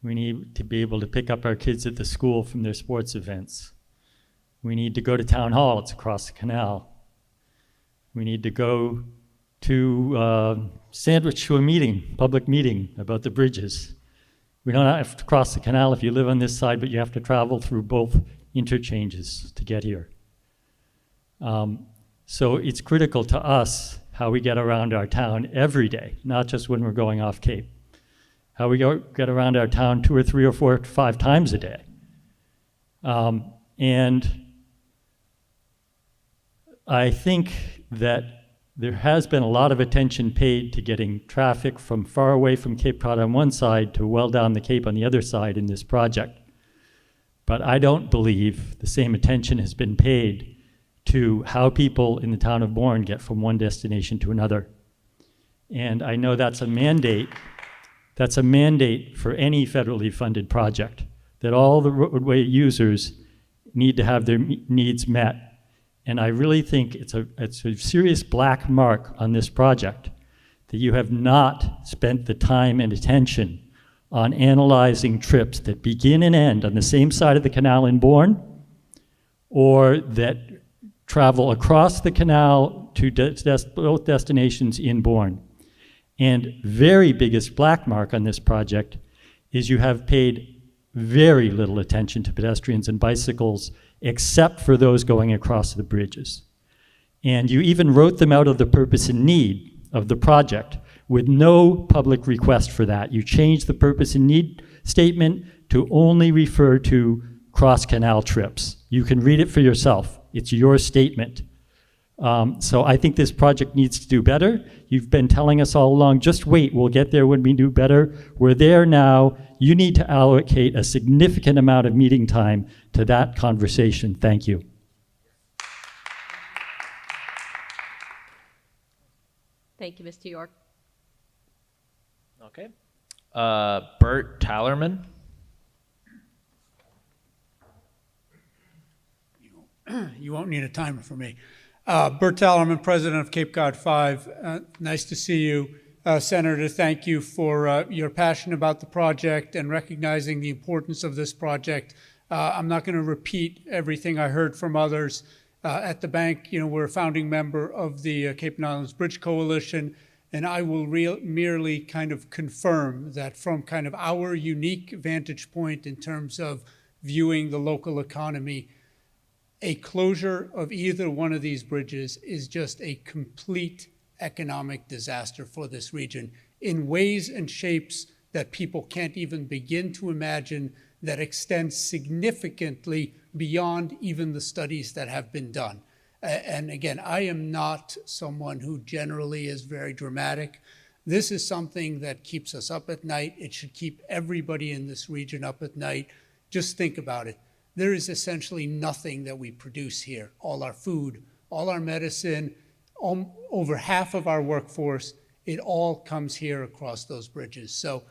We need to be able to pick up our kids at the school from their sports events. We need to go to town hall. It's across the canal. We need to go to Sandwich to a meeting, public meeting about the bridges. We don't have to cross the canal if you live on this side, but you have to travel through both interchanges to get here. So it's critical to us how we get around our town every day, not just when we're going off Cape. How we get around our town 2 or 3 or 4 or 5 times a day. And I think that there has been a lot of attention paid to getting traffic from far away from Cape Cod on one side to well down the Cape on the other side in this project. But I don't believe the same attention has been paid to how people in the town of Bourne get from one destination to another. And I know that's a mandate. That's a mandate for any federally funded project, that all the roadway users need to have their needs met. And I really think it's a serious black mark on this project that you have not spent the time and attention on analyzing trips that begin and end on the same side of the canal in Bourne, or that travel across the canal to both destinations in Bourne. And very biggest black mark on this project is you have paid very little attention to pedestrians and bicycles, except for those going across the bridges. And you even wrote them out of the purpose and need of the project with no public request for that. You changed the purpose and need statement to only refer to cross-canal trips. You can read it for yourself. It's your statement. So I think this project needs to do better. You've been telling us all along, just wait, we'll get there when we do better. We're there now. You need to allocate a significant amount of meeting time to that conversation. Thank you. Thank you, Mr. York. Okay. Bert Tallerman. You won't need a timer for me. Bert Tallerman, president of Cape Cod 5. Nice to see you. Senator, thank you for your passion about the project and recognizing the importance of this project. I'm not going to repeat everything I heard from others. At the bank, we're a founding member of the Cape and Islands Bridge Coalition, and I will merely kind of confirm that from kind of our unique vantage point in terms of viewing the local economy, a closure of either one of these bridges is just a complete economic disaster for this region in ways and shapes that people can't even begin to imagine, that extend significantly beyond even the studies that have been done. And again, I am not someone who generally is very dramatic. This is something that keeps us up at night. It should keep everybody in this region up at night. Just think about it. there is essentially nothing that we produce here. All our food, all our medicine, over half of our workforce, it all comes here across those bridges. So,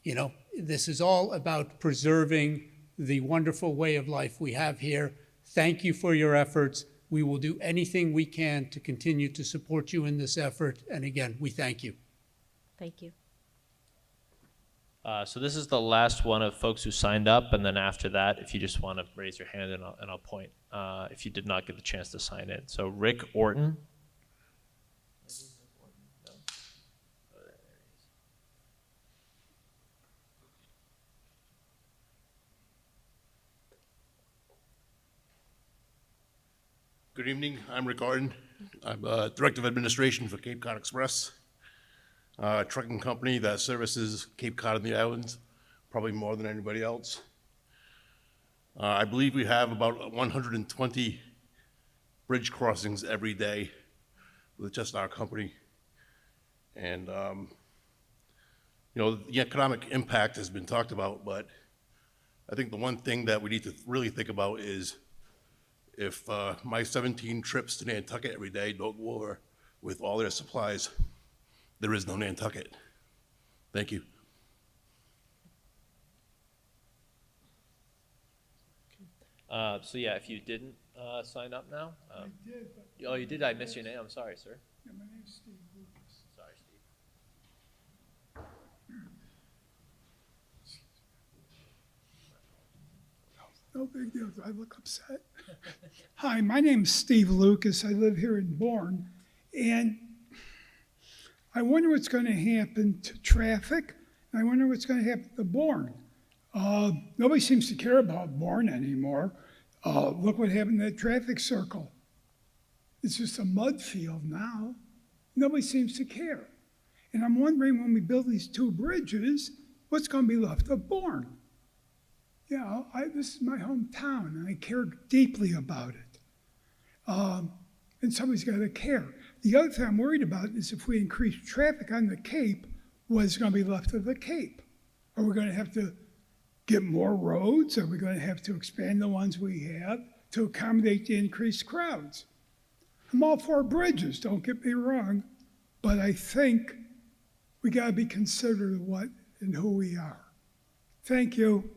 you know, this is all about preserving the wonderful way of life we have here. Thank you for your efforts. We will do anything we can to continue to support you in this effort. And again, we thank you. Thank you. So this is the last one of folks who signed up, and then after that, if you just want to raise your hand and I'll point if you did not get the chance to sign in. So Rick Orton. Good evening, I'm Rick Arden. I'm Director of Administration for Cape Cod Express, a trucking company that services Cape Cod and the islands, probably more than anybody else. I believe we have about 120 bridge crossings every day with just our company. And, you know, the economic impact has been talked about, but I think the one thing that we need to really think about is if my 17 trips to Nantucket every day don't go over with all their supplies, there is no Nantucket. Thank you. So yeah, if you didn't sign up now. I did. Oh, you did? I missed your name. I'm sorry, sir. Yeah, my name's Steve Lucas. Sorry, Steve. No big deal. Do I look upset? Hi, my name's Steve Lucas. I live here in Bourne. And I wonder what's going to happen to traffic. And I wonder what's going to happen to Bourne. Nobody seems to care about Bourne anymore. Look what happened to that traffic circle. It's just a mud field now. Nobody seems to care. And I'm wondering, when we build these two bridges, what's going to be left of Bourne? You know, this is my hometown, and I care deeply about it. And somebody's got to care. The other thing I'm worried about is if we increase traffic on the Cape, what's going to be left of the Cape? Are we going to have to get more roads? Are we going to have to expand the ones we have to accommodate the increased crowds? I'm all for bridges, don't get me wrong, but I think we got to be considerate of what and who we are. Thank you.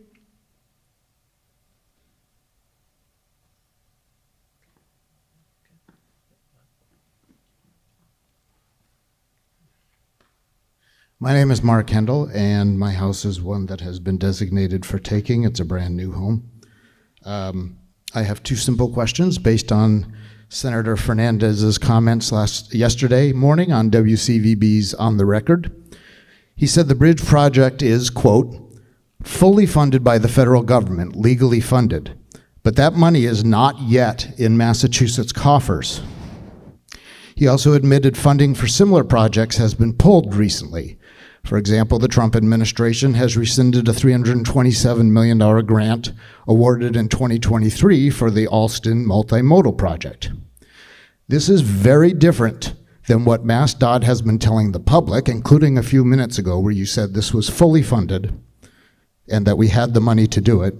My name is Mark Kendall, and my house is one that has been designated for taking. It's a brand new home. I have two simple questions based on Senator Fernandez's comments yesterday morning on WCVB's On the Record. He said the bridge project is, quote, fully funded by the federal government, legally funded, but that money is not yet in Massachusetts coffers. He also admitted funding for similar projects has been pulled recently. For example, the Trump administration has rescinded a $327 million grant awarded in 2023 for the Alston multimodal project. This is very different than what MassDOT has been telling the public, including a few minutes ago where you said this was fully funded and that we had the money to do it,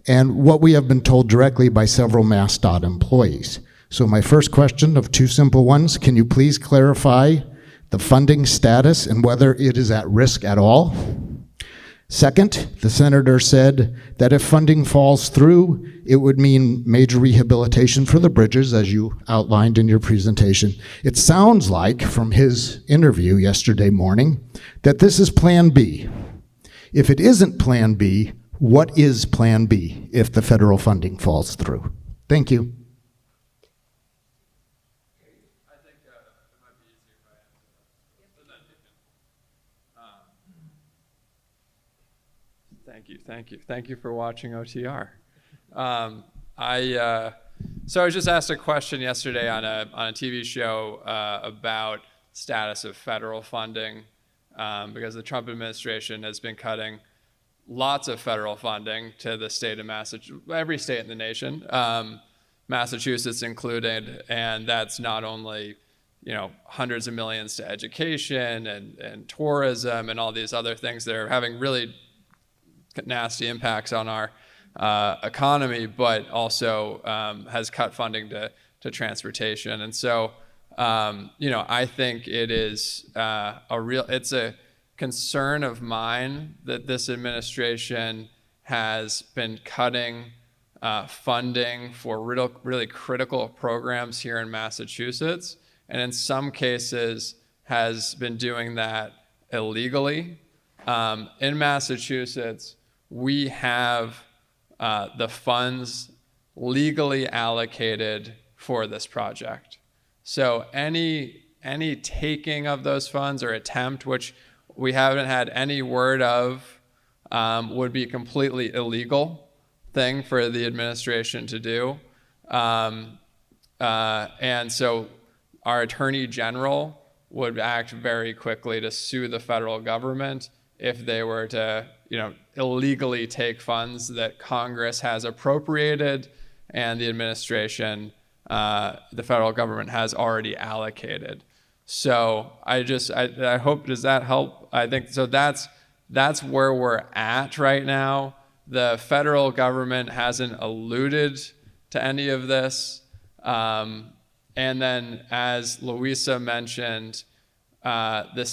and what we have been told directly by several MassDOT employees. So my first question of two simple ones, can you please clarify the funding status and whether it is at risk at all? Second, the senator said that if funding falls through, it would mean major rehabilitation for the bridges, as you outlined in your presentation. It sounds like, from his interview yesterday morning, that this is Plan B. If it isn't Plan B, what is Plan B if the federal funding falls through? Thank you. Thank you for watching OTR. So I was just asked a question yesterday on a TV show about status of federal funding because the Trump administration has been cutting lots of federal funding to the state of Massachusetts, every state in the nation, Massachusetts included, and that's not only hundreds of millions to education and tourism and all these other things that are having really nasty impacts on our economy, but also has cut funding to transportation. And so, I think it is it's a concern of mine that this administration has been cutting funding for really critical programs here in Massachusetts, and in some cases has been doing that illegally. In Massachusetts, we have the funds legally allocated for this project. So any taking of those funds or attempt, which we haven't had any word of, would be a completely illegal thing for the administration to do. And so our Attorney General would act very quickly to sue the federal government if they were to, illegally take funds that Congress has appropriated and the administration, the federal government has already allocated. So I hope, does that help? I think, so that's where we're at right now. The federal government hasn't alluded to any of this. And then, as Louisa mentioned, the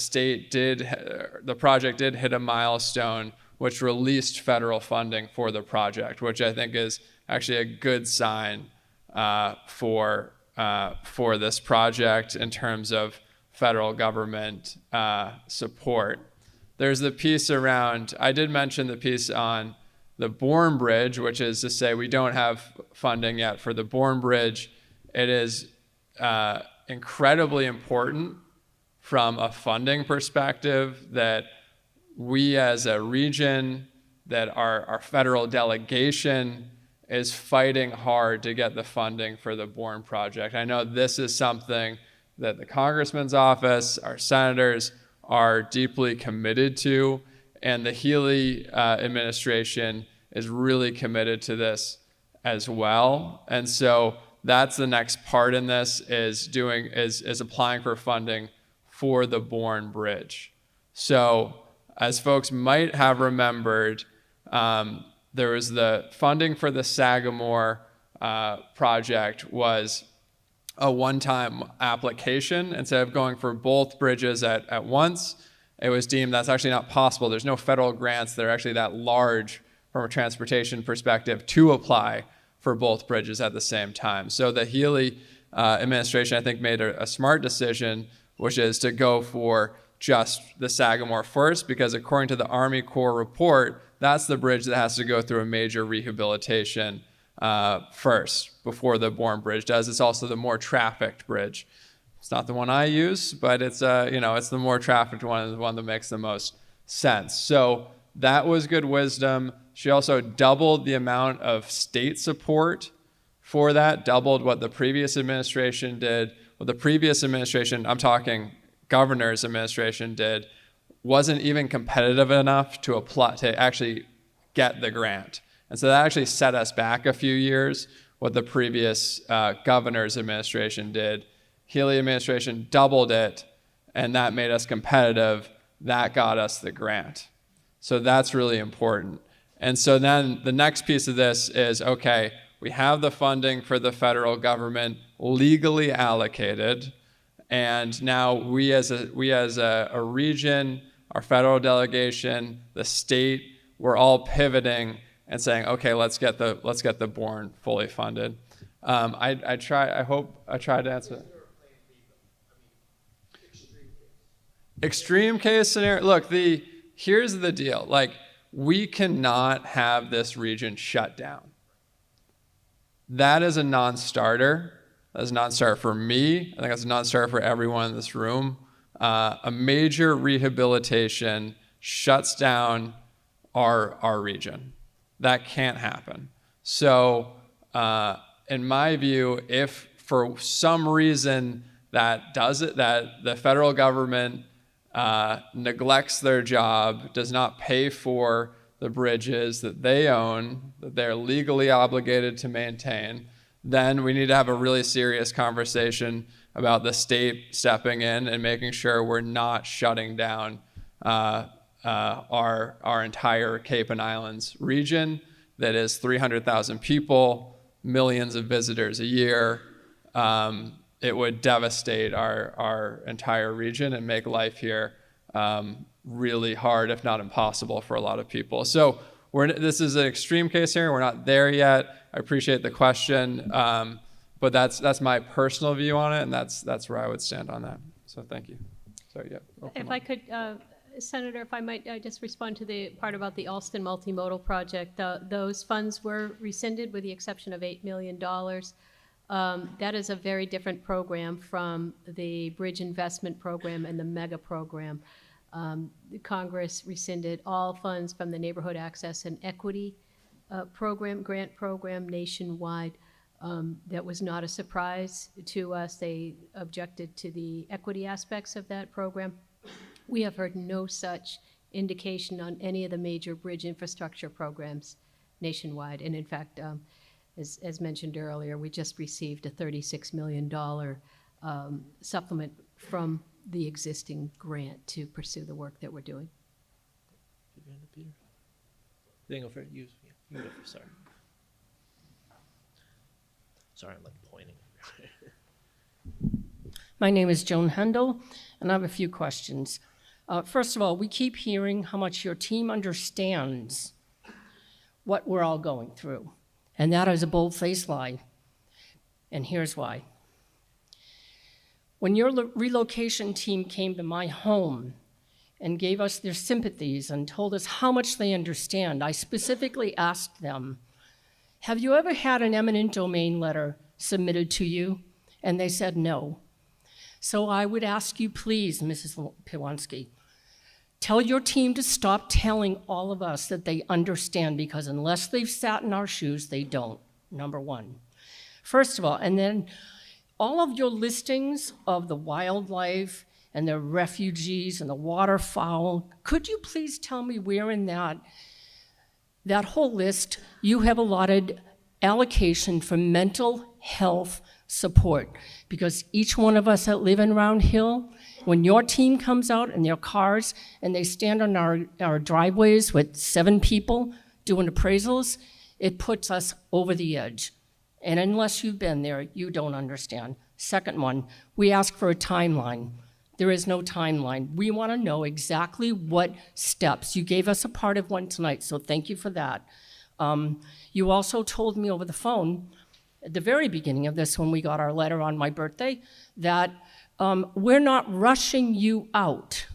project did hit a milestone which released federal funding for the project, which I think is actually a good sign for this project in terms of federal government support. There's the piece around, I did mention the piece on the Bourne Bridge, which is to say we don't have funding yet for the Bourne Bridge. It is incredibly important from a funding perspective that we as a region, that our federal delegation is fighting hard to get the funding for the Bourne project. I know this is something that the congressman's office, our senators are deeply committed to, and the Healy administration is really committed to this as well. And so that's the next part in this, is applying for funding for the Bourne Bridge. So as folks might have remembered, there was the funding for the Sagamore project was a one-time application. Instead of going for both bridges at once, it was deemed that's actually not possible. There's no federal grants that are actually that large from a transportation perspective to apply for both bridges at the same time. So the Healy administration, I think, made a smart decision, which is to go for just the Sagamore first, because according to the Army Corps report, that's the bridge that has to go through a major rehabilitation first before the Bourne Bridge does. It's also the more trafficked bridge. It's not the one I use, but it's it's the more trafficked one, the one that makes the most sense. So that was good wisdom. She also doubled the amount of state support for that, doubled what the previous administration did. What the previous administration, I'm talking governor's administration, did wasn't even competitive enough to apply to actually get the grant. And so that actually set us back a few years, what the previous governor's administration did. Healy administration doubled it, and that made us competitive. That got us the grant. So that's really important. And so then the next piece of this is, okay, we have the funding for the federal government legally allocated, and now we as a region, our federal delegation, the state, we're all pivoting and saying, okay, let's get the Bourne fully funded. I hope I tried to answer that. Extreme case scenario. Look, here's the deal. We cannot have this region shut down. That is a non-starter. That's a non-starter for me. I think that's a non-starter for everyone in this room. A major rehabilitation shuts down our region. That can't happen. So in my view, if for some reason that does it, that the federal government neglects their job, does not pay for the bridges that they own, that they're legally obligated to maintain, then we need to have a really serious conversation about the state stepping in and making sure we're not shutting down our entire Cape and Islands region. that is 300,000 people, millions of visitors a year. It would devastate our entire region and make life here really hard, if not impossible, for a lot of people. So this is an extreme case here. We're not there yet. I appreciate the question, but that's my personal view on it, and that's where I would stand on that. So thank you. Sorry, yeah. If I could, Senator, if I might just respond to the part about the Alston Multimodal Project. Those funds were rescinded with the exception of $8 million. That is a very different program from the Bridge Investment Program and the MEGA program. Congress rescinded all funds from the Neighborhood Access and Equity grant program nationwide. That was not a surprise to us. They objected to the equity aspects of that program. We have heard no such indication on any of the major bridge infrastructure programs nationwide. And in fact, as mentioned earlier, we just received a $36 million supplement from the existing grant to pursue the work that we're doing. Then go for it. You go for, sorry. Sorry, I'm like pointing. My name is Joan Hendel, and I have a few questions. First of all, we keep hearing how much your team understands what we're all going through, and that is a bold-faced lie, and here's why. When your relocation team came to my home and gave us their sympathies and told us how much they understand, I specifically asked them, have you ever had an eminent domain letter submitted to you? And they said no. So I would ask you, please, Mrs. Piwanski, tell your team to stop telling all of us that they understand, because unless they've sat in our shoes, they don't, number one. First of all, and then all of your listings of the wildlife and the refugees and the waterfowl, could you please tell me where in that whole list you have allotted allocation for mental health support? Because each one of us that live in Round Hill, when your team comes out in their cars and they stand on our driveways with 7 people doing appraisals, it puts us over the edge. And unless you've been there, you don't understand. Second one, we ask for a timeline. There is no timeline. We want to know exactly what steps. You gave us a part of one tonight, so thank you for that. You also told me over the phone at the very beginning of this, when we got our letter on my birthday, that we're not rushing you out,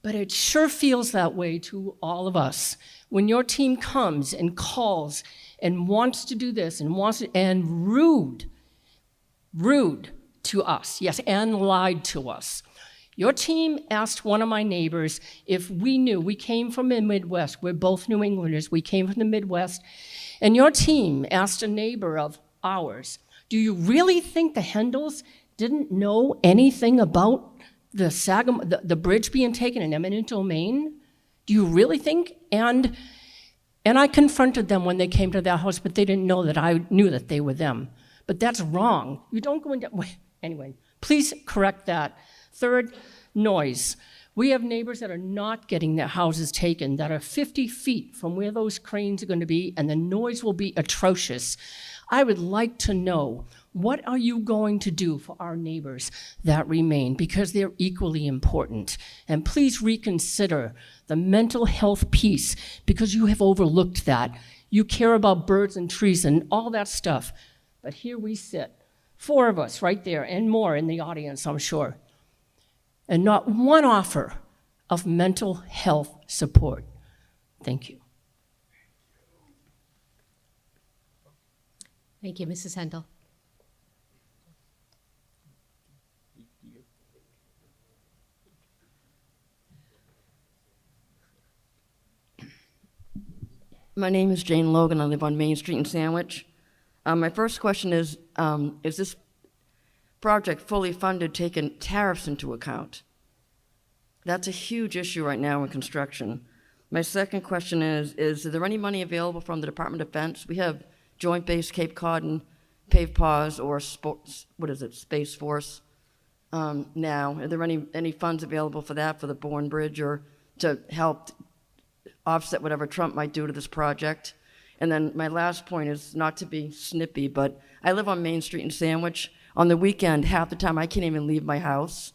but it sure feels that way to all of us. When your team comes and calls and wants to do this and rude to us, yes, and lied to us. Your team asked one of my neighbors if we knew. We came from the Midwest. We're both New Englanders. We came from the Midwest. And your team asked a neighbor of ours, do you really think the Hendels didn't know anything about the bridge being taken in eminent domain? Do you really think? And I confronted them when they came to their house, but they didn't know that I knew that they were them. But that's wrong. You don't go into, anyway, please correct that. Third, noise. We have neighbors that are not getting their houses taken, that are 50 feet from where those cranes are going to be, and the noise will be atrocious. I would like to know, what are you going to do for our neighbors that remain? Because they're equally important. And please reconsider the mental health piece, because you have overlooked that. You care about birds and trees and all that stuff. But here we sit, 4 of us right there, and more in the audience, I'm sure, and not one offer of mental health support. Thank you. Thank you, Mrs. Hendel. My name is Jane Logan. I live on Main Street in Sandwich. My first question is this project fully funded taking tariffs into account? That's a huge issue right now in construction. My second question is there any money available from the Department of Defense? We have Joint Base Cape Cod and PAVPAWS, or Space Force now. Are there any funds available for that, for the Bourne Bridge, or to help offset whatever Trump might do to this project? And then my last point is not to be snippy, but I live on Main Street in Sandwich. On the weekend, half the time I can't even leave my house.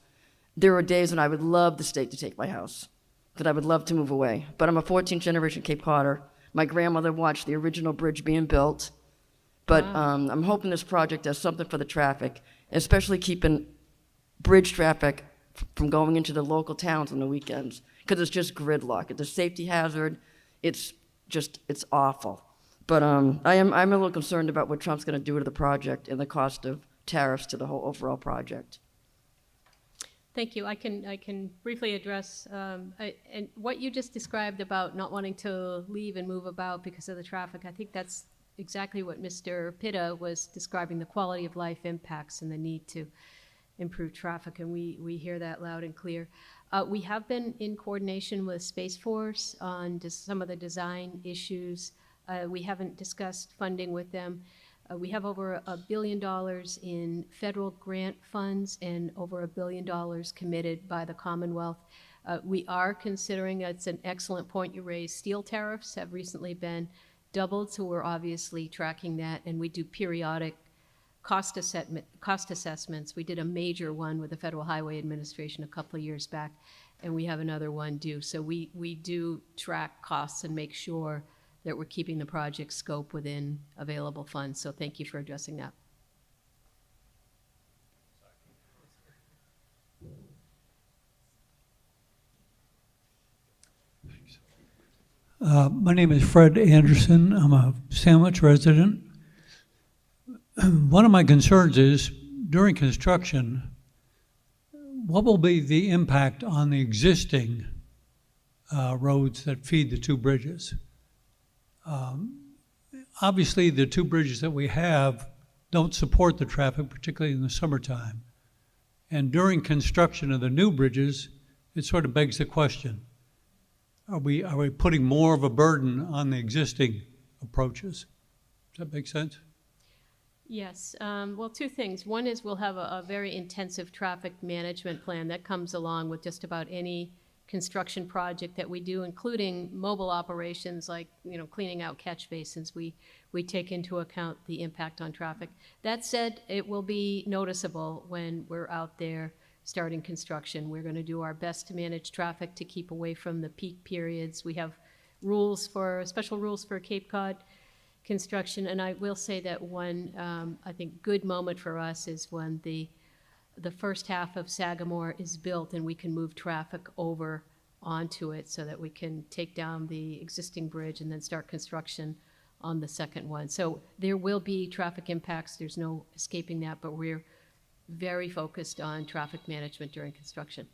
There are days when I would love the state to take my house, that I would love to move away. But I'm a 14th generation Cape Codder. My grandmother watched the original bridge being built. But I'm hoping this project does something for the traffic, especially keeping bridge traffic from going into the local towns on the weekends, because it's just gridlock. It's a safety hazard. It's awful. But I'm a little concerned about what Trump's going to do to the project and the cost of tariffs to the whole overall project. Thank you. I can briefly address and what you just described about not wanting to leave and move about because of the traffic. I think that's exactly what Mr. Pitta was describing, the quality of life impacts and the need to improve traffic, and we hear that loud and clear. We have been in coordination with Space Force on some of the design issues. We haven't discussed funding with them. We have over $1 billion in federal grant funds and over $1 billion committed by the Commonwealth. We are considering, it's an excellent point you raised, steel tariffs have recently been doubled, so we're obviously tracking that, and we do periodic cost assessments. We did a major one with the Federal Highway Administration a couple of years back, and we have another one due. So we do track costs and make sure that we're keeping the project scope within available funds. So thank you for addressing that. My name is Fred Anderson. I'm a Sandwich resident. One of my concerns is, during construction, what will be the impact on the existing roads that feed the two bridges? Obviously, the two bridges that we have don't support the traffic, particularly in the summertime. And during construction of the new bridges, it sort of begs the question, are we putting more of a burden on the existing approaches? Does that make sense? Yes. Well, two things. One is we'll have a very intensive traffic management plan that comes along with just about any construction project that we do, including mobile operations like cleaning out catch basins. We take into account the impact on traffic. That said, it will be noticeable when we're out there starting construction. We're going to do our best to manage traffic to keep away from the peak periods. We have special rules for Cape Cod construction, and I will say that one I think good moment for us is when the first half of Sagamore is built and we can move traffic over onto it so that we can take down the existing bridge and then start construction on the second one. So there will be traffic impacts, there's no escaping that, but we're very focused on traffic management during construction.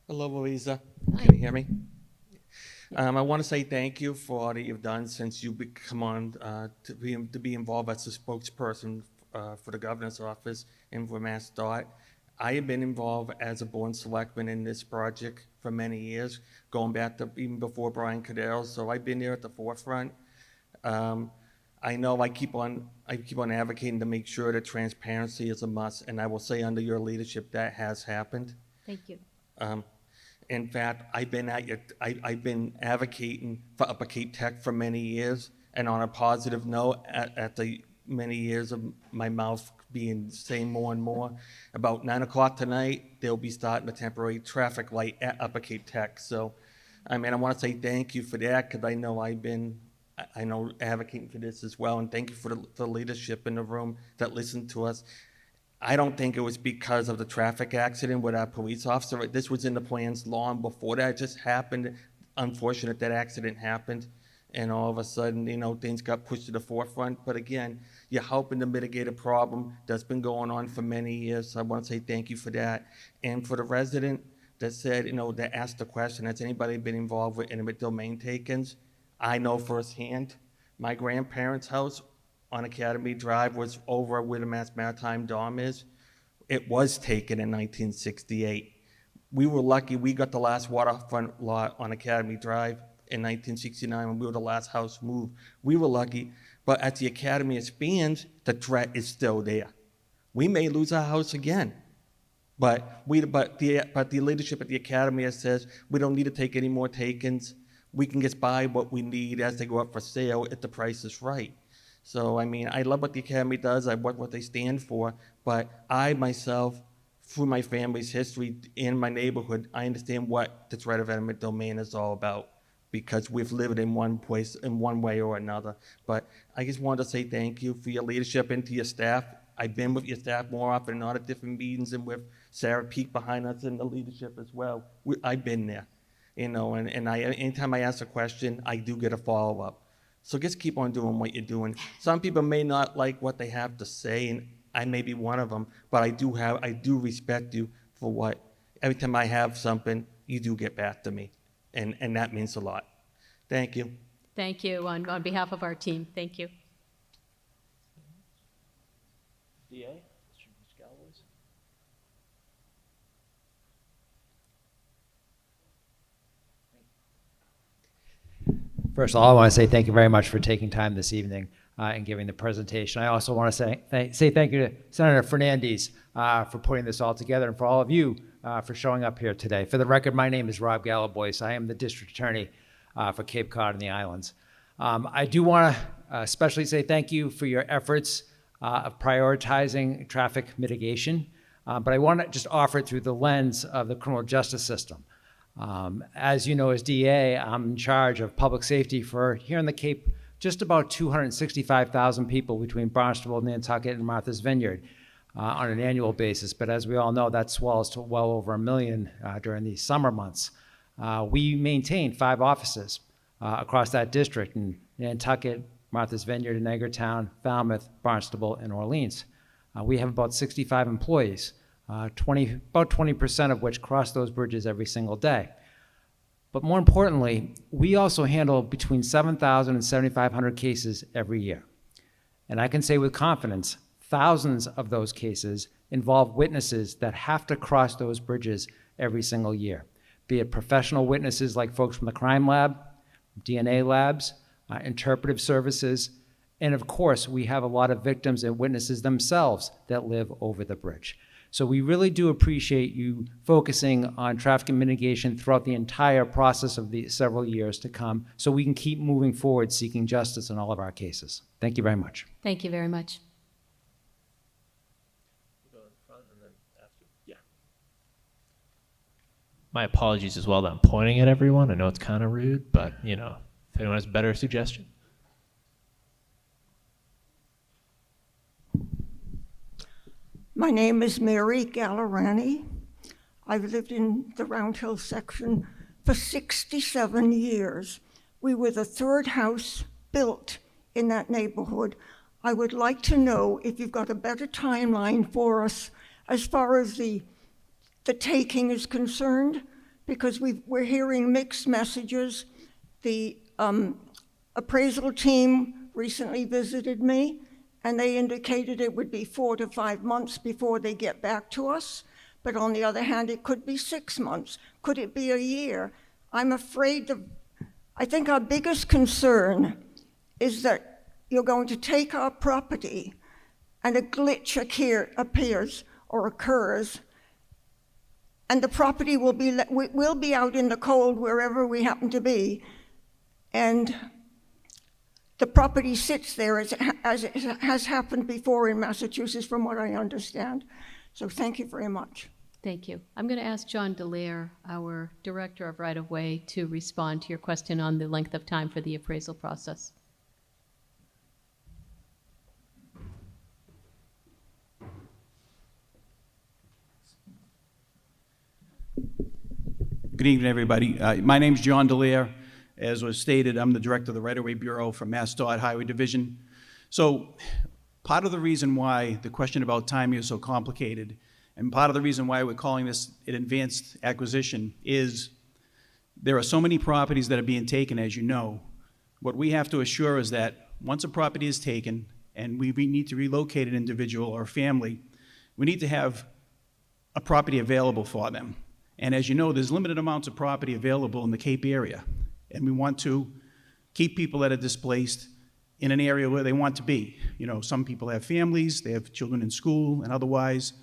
Hello, Louisa. Hi. Can you hear me? I want to say thank you for all that you've done since you've come on to be involved as a spokesperson for the governor's office and for MassDOT. I have been involved as a board selectman in this project for many years, going back to even before Brian Cadell. So I've been there at the forefront. I know I keep on advocating to make sure that transparency is a must, and I will say under your leadership that has happened. Thank you. In fact, I've been advocating for Upper Cape Tech for many years, and on a positive note, at the many years of my mouth saying more and more, about 9 o'clock tonight, they'll be starting a temporary traffic light at Upper Cape Tech. So, I want to say thank you for that, because I know advocating for this as well, and thank you for the leadership in the room that listened to us. I don't think it was because of the traffic accident with our police officer. This was in the plans long before that. It just happened. Unfortunate that accident happened, and all of a sudden, things got pushed to the forefront. But again, you're helping to mitigate a problem that's been going on for many years. So I want to say thank you for that. And for the resident that said, that asked the question, has anybody been involved with eminent domain takings? I know firsthand. My grandparents' house on Academy Drive was over where the Mass Maritime Dome is. It was taken in 1968. We were lucky we got the last waterfront lot on Academy Drive in 1969 when we were the last house moved. We were lucky, but as the Academy expands, the threat is still there. We may lose our house again. But the leadership at the academy says we don't need to take any more takings. We can just buy what we need as they go up for sale if the price is right. So, I mean, I love what the academy does. I want what they stand for. But I myself, through my family's history in my neighborhood, I understand what this right of eminent domain is all about, because we've lived in one place in one way or another. But I just wanted to say thank you for your leadership and to your staff. I've been with your staff more often, not at different meetings, and with Sarah Peak behind us in the leadership as well. I've been there, you know, and anytime I ask a question, I do get a follow-up. So just keep on doing what you're doing. Some people may not like what they have to say, and I may be one of them, but I do respect you for what, every time I have something, you do get back to me, and that means a lot. Thank you. Thank you on behalf of our team. Thank you. DA? First of all, I want to say thank you very much for taking time this evening and giving the presentation. I also want to say thank you to Senator Fernandes for putting this all together, and for all of you for showing up here today. For the record, my name is Rob Galaboyce. I am the District Attorney for Cape Cod and the Islands. I do want to especially say thank you for your efforts of prioritizing traffic mitigation, but I want to just offer it through the lens of the criminal justice system. As you know, as DA, I'm in charge of public safety for, here in the Cape, just about 265,000 people between Barnstable, Nantucket, and Martha's Vineyard on an annual basis. But as we all know, that swells to well over 1 million during the summer months. We maintain 5 offices across that district in Nantucket, Martha's Vineyard, and Edgartown, Falmouth, Barnstable, and Orleans. We have about 65 employees. About 20% of which cross those bridges every single day. But more importantly, we also handle between 7,000 and 7,500 cases every year. And I can say with confidence, thousands of those cases involve witnesses that have to cross those bridges every single year, be it professional witnesses like folks from the crime lab, DNA labs, interpretive services, and of course, we have a lot of victims and witnesses themselves that live over the bridge. So we really do appreciate you focusing on traffic mitigation throughout the entire process of the several years to come, so we can keep moving forward seeking justice in all of our cases. Thank you very much. Thank you very much. My apologies as well that I'm pointing at everyone. I know it's kind of rude, but you know, if anyone has a better suggestion. My name is Mary Gallerani. I've lived in the Round Hill section for 67 years. We were the 3rd house built in that neighborhood. I would like to know if you've got a better timeline for us as far as the taking is concerned, because we're hearing mixed messages. The appraisal team recently visited me, and they indicated it would be 4 to 5 months before they get back to us. But on the other hand, it could be 6 months. Could it be a year? I'm afraid I think our biggest concern is that you're going to take our property and a glitch appears or occurs, and the property will be out in the cold wherever we happen to be, and the property sits there as it has happened before in Massachusetts, from what I understand. So thank you very much. Thank you. I'm going to ask John Dallaire, our Director of Right-of-Way, to respond to your question on the length of time for the appraisal process. Good evening, everybody. My name is John Dallaire. As was stated, I'm the Director of the Right-of-Way Bureau for MassDOT Highway Division. So part of the reason why the question about timing is so complicated, and part of the reason why we're calling this an advanced acquisition, is there are so many properties that are being taken, as you know. What we have to assure is that once a property is taken and we need to relocate an individual or a family, we need to have a property available for them. And as you know, there's limited amounts of property available in the Cape area. And we want to keep people that are displaced in an area where they want to be. You know, some people have families, they have children in school and otherwise.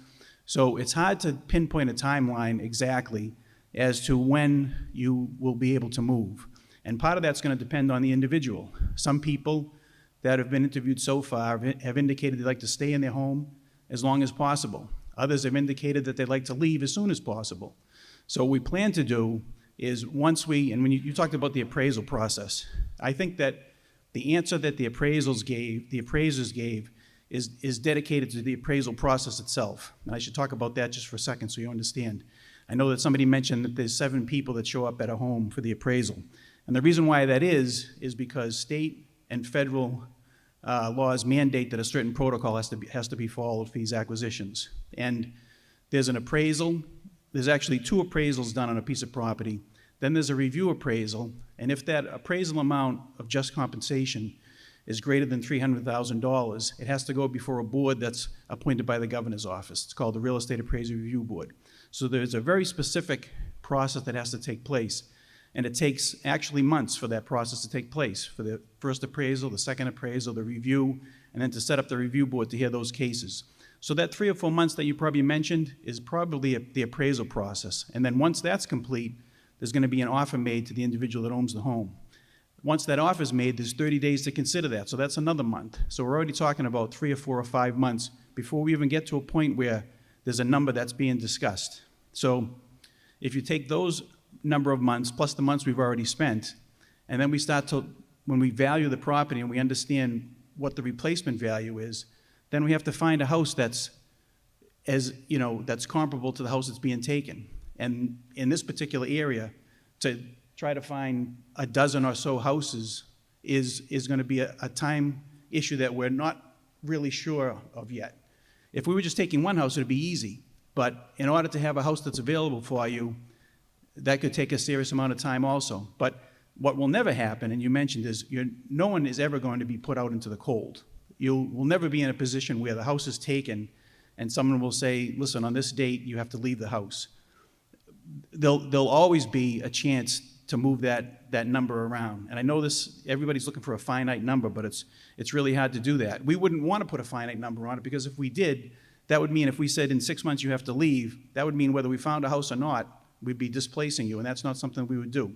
So it's hard to pinpoint a timeline exactly as to when you will be able to move. And part of that's going to depend on the individual. Some people that have been interviewed so far have indicated they'd like to stay in their home as long as possible. Others have indicated that they'd like to leave as soon as possible. So what we plan to do is and when you talked about the appraisal process, I think that the answer that the appraisers gave is dedicated to the appraisal process itself. And I should talk about that just for a second so you understand. I know that somebody mentioned that there's 7 people that show up at a home for the appraisal. And the reason why that is because state and federal laws mandate that a certain protocol has to be followed for these acquisitions. And there's an appraisal. There's actually 2 appraisals done on a piece of property. Then there's a review appraisal. And if that appraisal amount of just compensation is greater than $300,000, it has to go before a board that's appointed by the governor's office. It's called the Real Estate Appraisal Review Board. So there's a very specific process that has to take place. And it takes actually months for that process to take place, for the first appraisal, the second appraisal, the review, and then to set up the review board to hear those cases. So that 3 or 4 months that you probably mentioned is probably the appraisal process. And then once that's complete, there's going to be an offer made to the individual that owns the home. Once that offer is made, there's 30 days to consider that, so that's another month. So we're already talking about 3 or 4 or 5 months before we even get to a point where there's a number that's being discussed. So if you take those number of months plus the months we've already spent, and then we start to, when we value the property and we understand what the replacement value is, then we have to find a house that's that's comparable to the house that's being taken. And in this particular area, to try to find a dozen or so houses is going to be a time issue that we're not really sure of yet. If we were just taking one house, it'd be easy. But in order to have a house that's available for you, that could take a serious amount of time also. But what will never happen, and you mentioned, is no one is ever going to be put out into the cold. You will never be in a position where the house is taken and someone will say, listen, on this date, you have to leave the house. There'll always be a chance to move that number around. And I know everybody's looking for a finite number, but it's really hard to do that. We wouldn't want to put a finite number on it, because if we did, that would mean if we said in 6 months you have to leave, that would mean whether we found a house or not, we'd be displacing you, and that's not something we would do.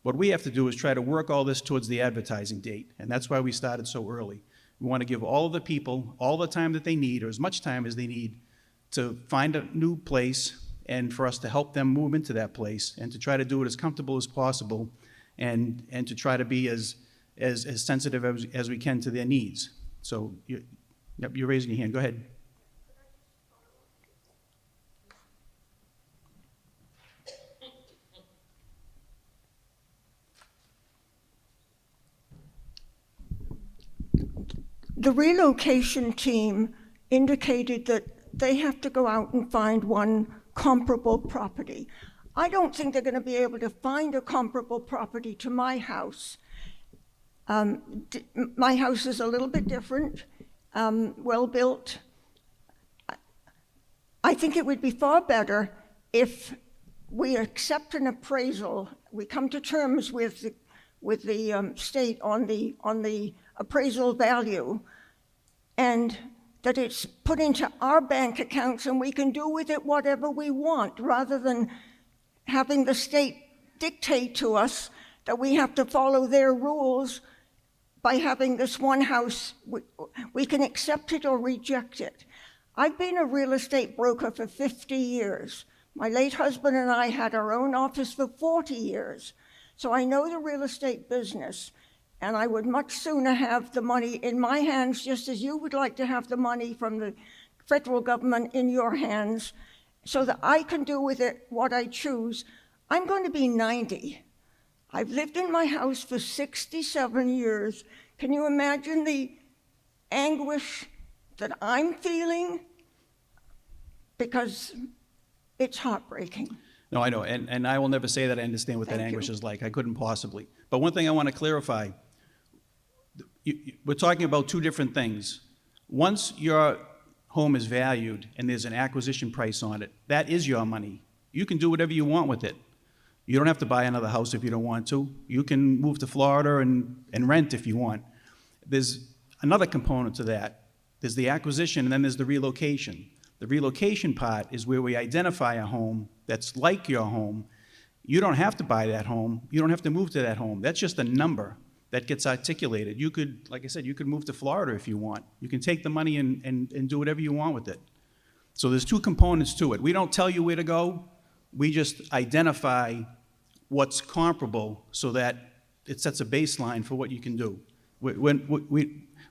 What we have to do is try to work all this towards the advertising date, and that's why we started so early. We want to give all of the people all the time that they need, or as much time as they need, to find a new place and for us to help them move into that place and to try to do it as comfortable as possible and to try to be as sensitive as we can to their needs. So you're raising your hand. Go ahead. The relocation team indicated that they have to go out and find one comparable property. I don't think they're going to be able to find a comparable property to my house. My house is a little bit different, well built. I think it would be far better if we accept an appraisal, we come to terms with the state on the appraisal value, and that it's put into our bank accounts and we can do with it whatever we want, rather than having the state dictate to us that we have to follow their rules by having this one house. We can accept it or reject it. I've been a real estate broker for 50 years. My late husband and I had our own office for 40 years. So I know the real estate business. And I would much sooner have the money in my hands, just as you would like to have the money from the federal government in your hands, so that I can do with it what I choose. I'm going to be 90. I've lived in my house for 67 years. Can you imagine the anguish that I'm feeling? Because it's heartbreaking. No, I know, and I will never say that I understand what that anguish is like. I couldn't possibly. But one thing I want to clarify, we're talking about 2 different things. Once your home is valued and there's an acquisition price on it, that is your money. You can do whatever you want with it. You don't have to buy another house if you don't want to. You can move to Florida and rent if you want. There's another component to that. There's the acquisition and then there's the relocation. The relocation part is where we identify a home that's like your home. You don't have to buy that home. You don't have to move to that home. That's just a number that gets articulated. You could, like I said, you could move to Florida if you want. You can take the money and do whatever you want with it. So there's two components to it. We don't tell you where to go. We just identify what's comparable so that it sets a baseline for what you can do. We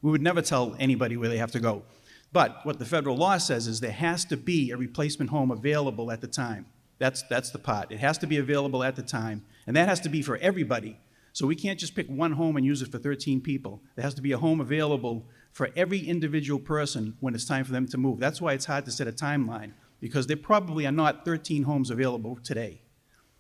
would never tell anybody where they have to go. But what the federal law says is there has to be a replacement home available at the time. That's the part. It has to be available at the time, and that has to be for everybody. So we can't just pick one home and use it for 13 people. There has to be a home available for every individual person when it's time for them to move. That's why it's hard to set a timeline, because there probably are not 13 homes available today.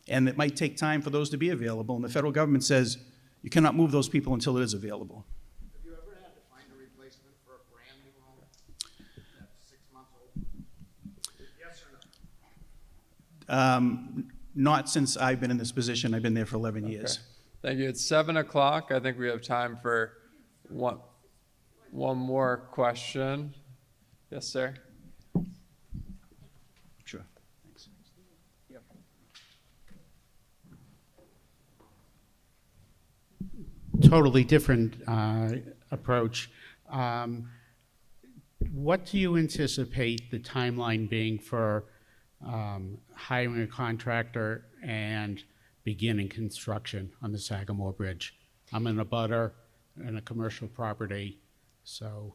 And it might take time for those to be available, and the federal government says you cannot move those people until it is available. Have you ever had to find a replacement for a brand new home that's 6 months old? Yes or no? Not since I've been in this position. I've been there for 11 years. Thank you. It's 7 o'clock. I think we have time for one more question. Yes, sir. Sure. Thanks. Yep. Totally different approach. What do you anticipate the timeline being for hiring a contractor and beginning construction on the Sagamore Bridge? I'm in a butter and a commercial property, so.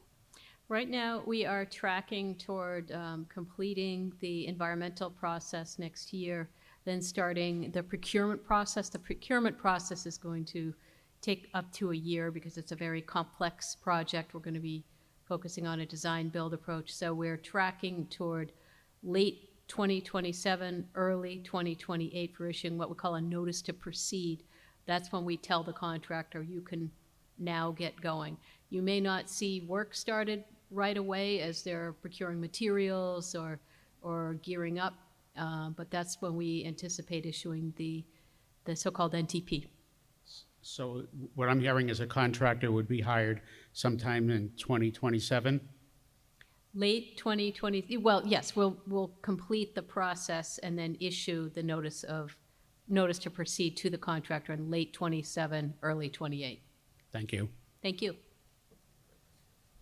Right now, we are tracking toward completing the environmental process next year, then starting the procurement process. The procurement process is going to take up to a year because it's a very complex project. We're going to be focusing on a design-build approach. So we're tracking toward late 2027, early 2028 for issuing what we call a notice to proceed. That's when we tell the contractor, you can now get going. You may not see work started right away as they're procuring materials or gearing up, but that's when we anticipate issuing the so-called NTP. So what I'm hearing is a contractor would be hired sometime in 2027? Late 2020, well, yes, we'll complete the process and then issue the notice to proceed to the contractor in late 27, early 28. Thank you. Thank you.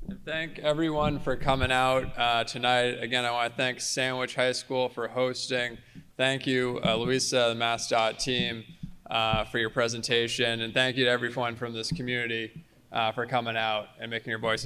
And thank everyone for coming out tonight. Again, I want to thank Sandwich High School for hosting. Thank you, Louisa, the MassDOT team, for your presentation. And thank you to everyone from this community for coming out and making your voices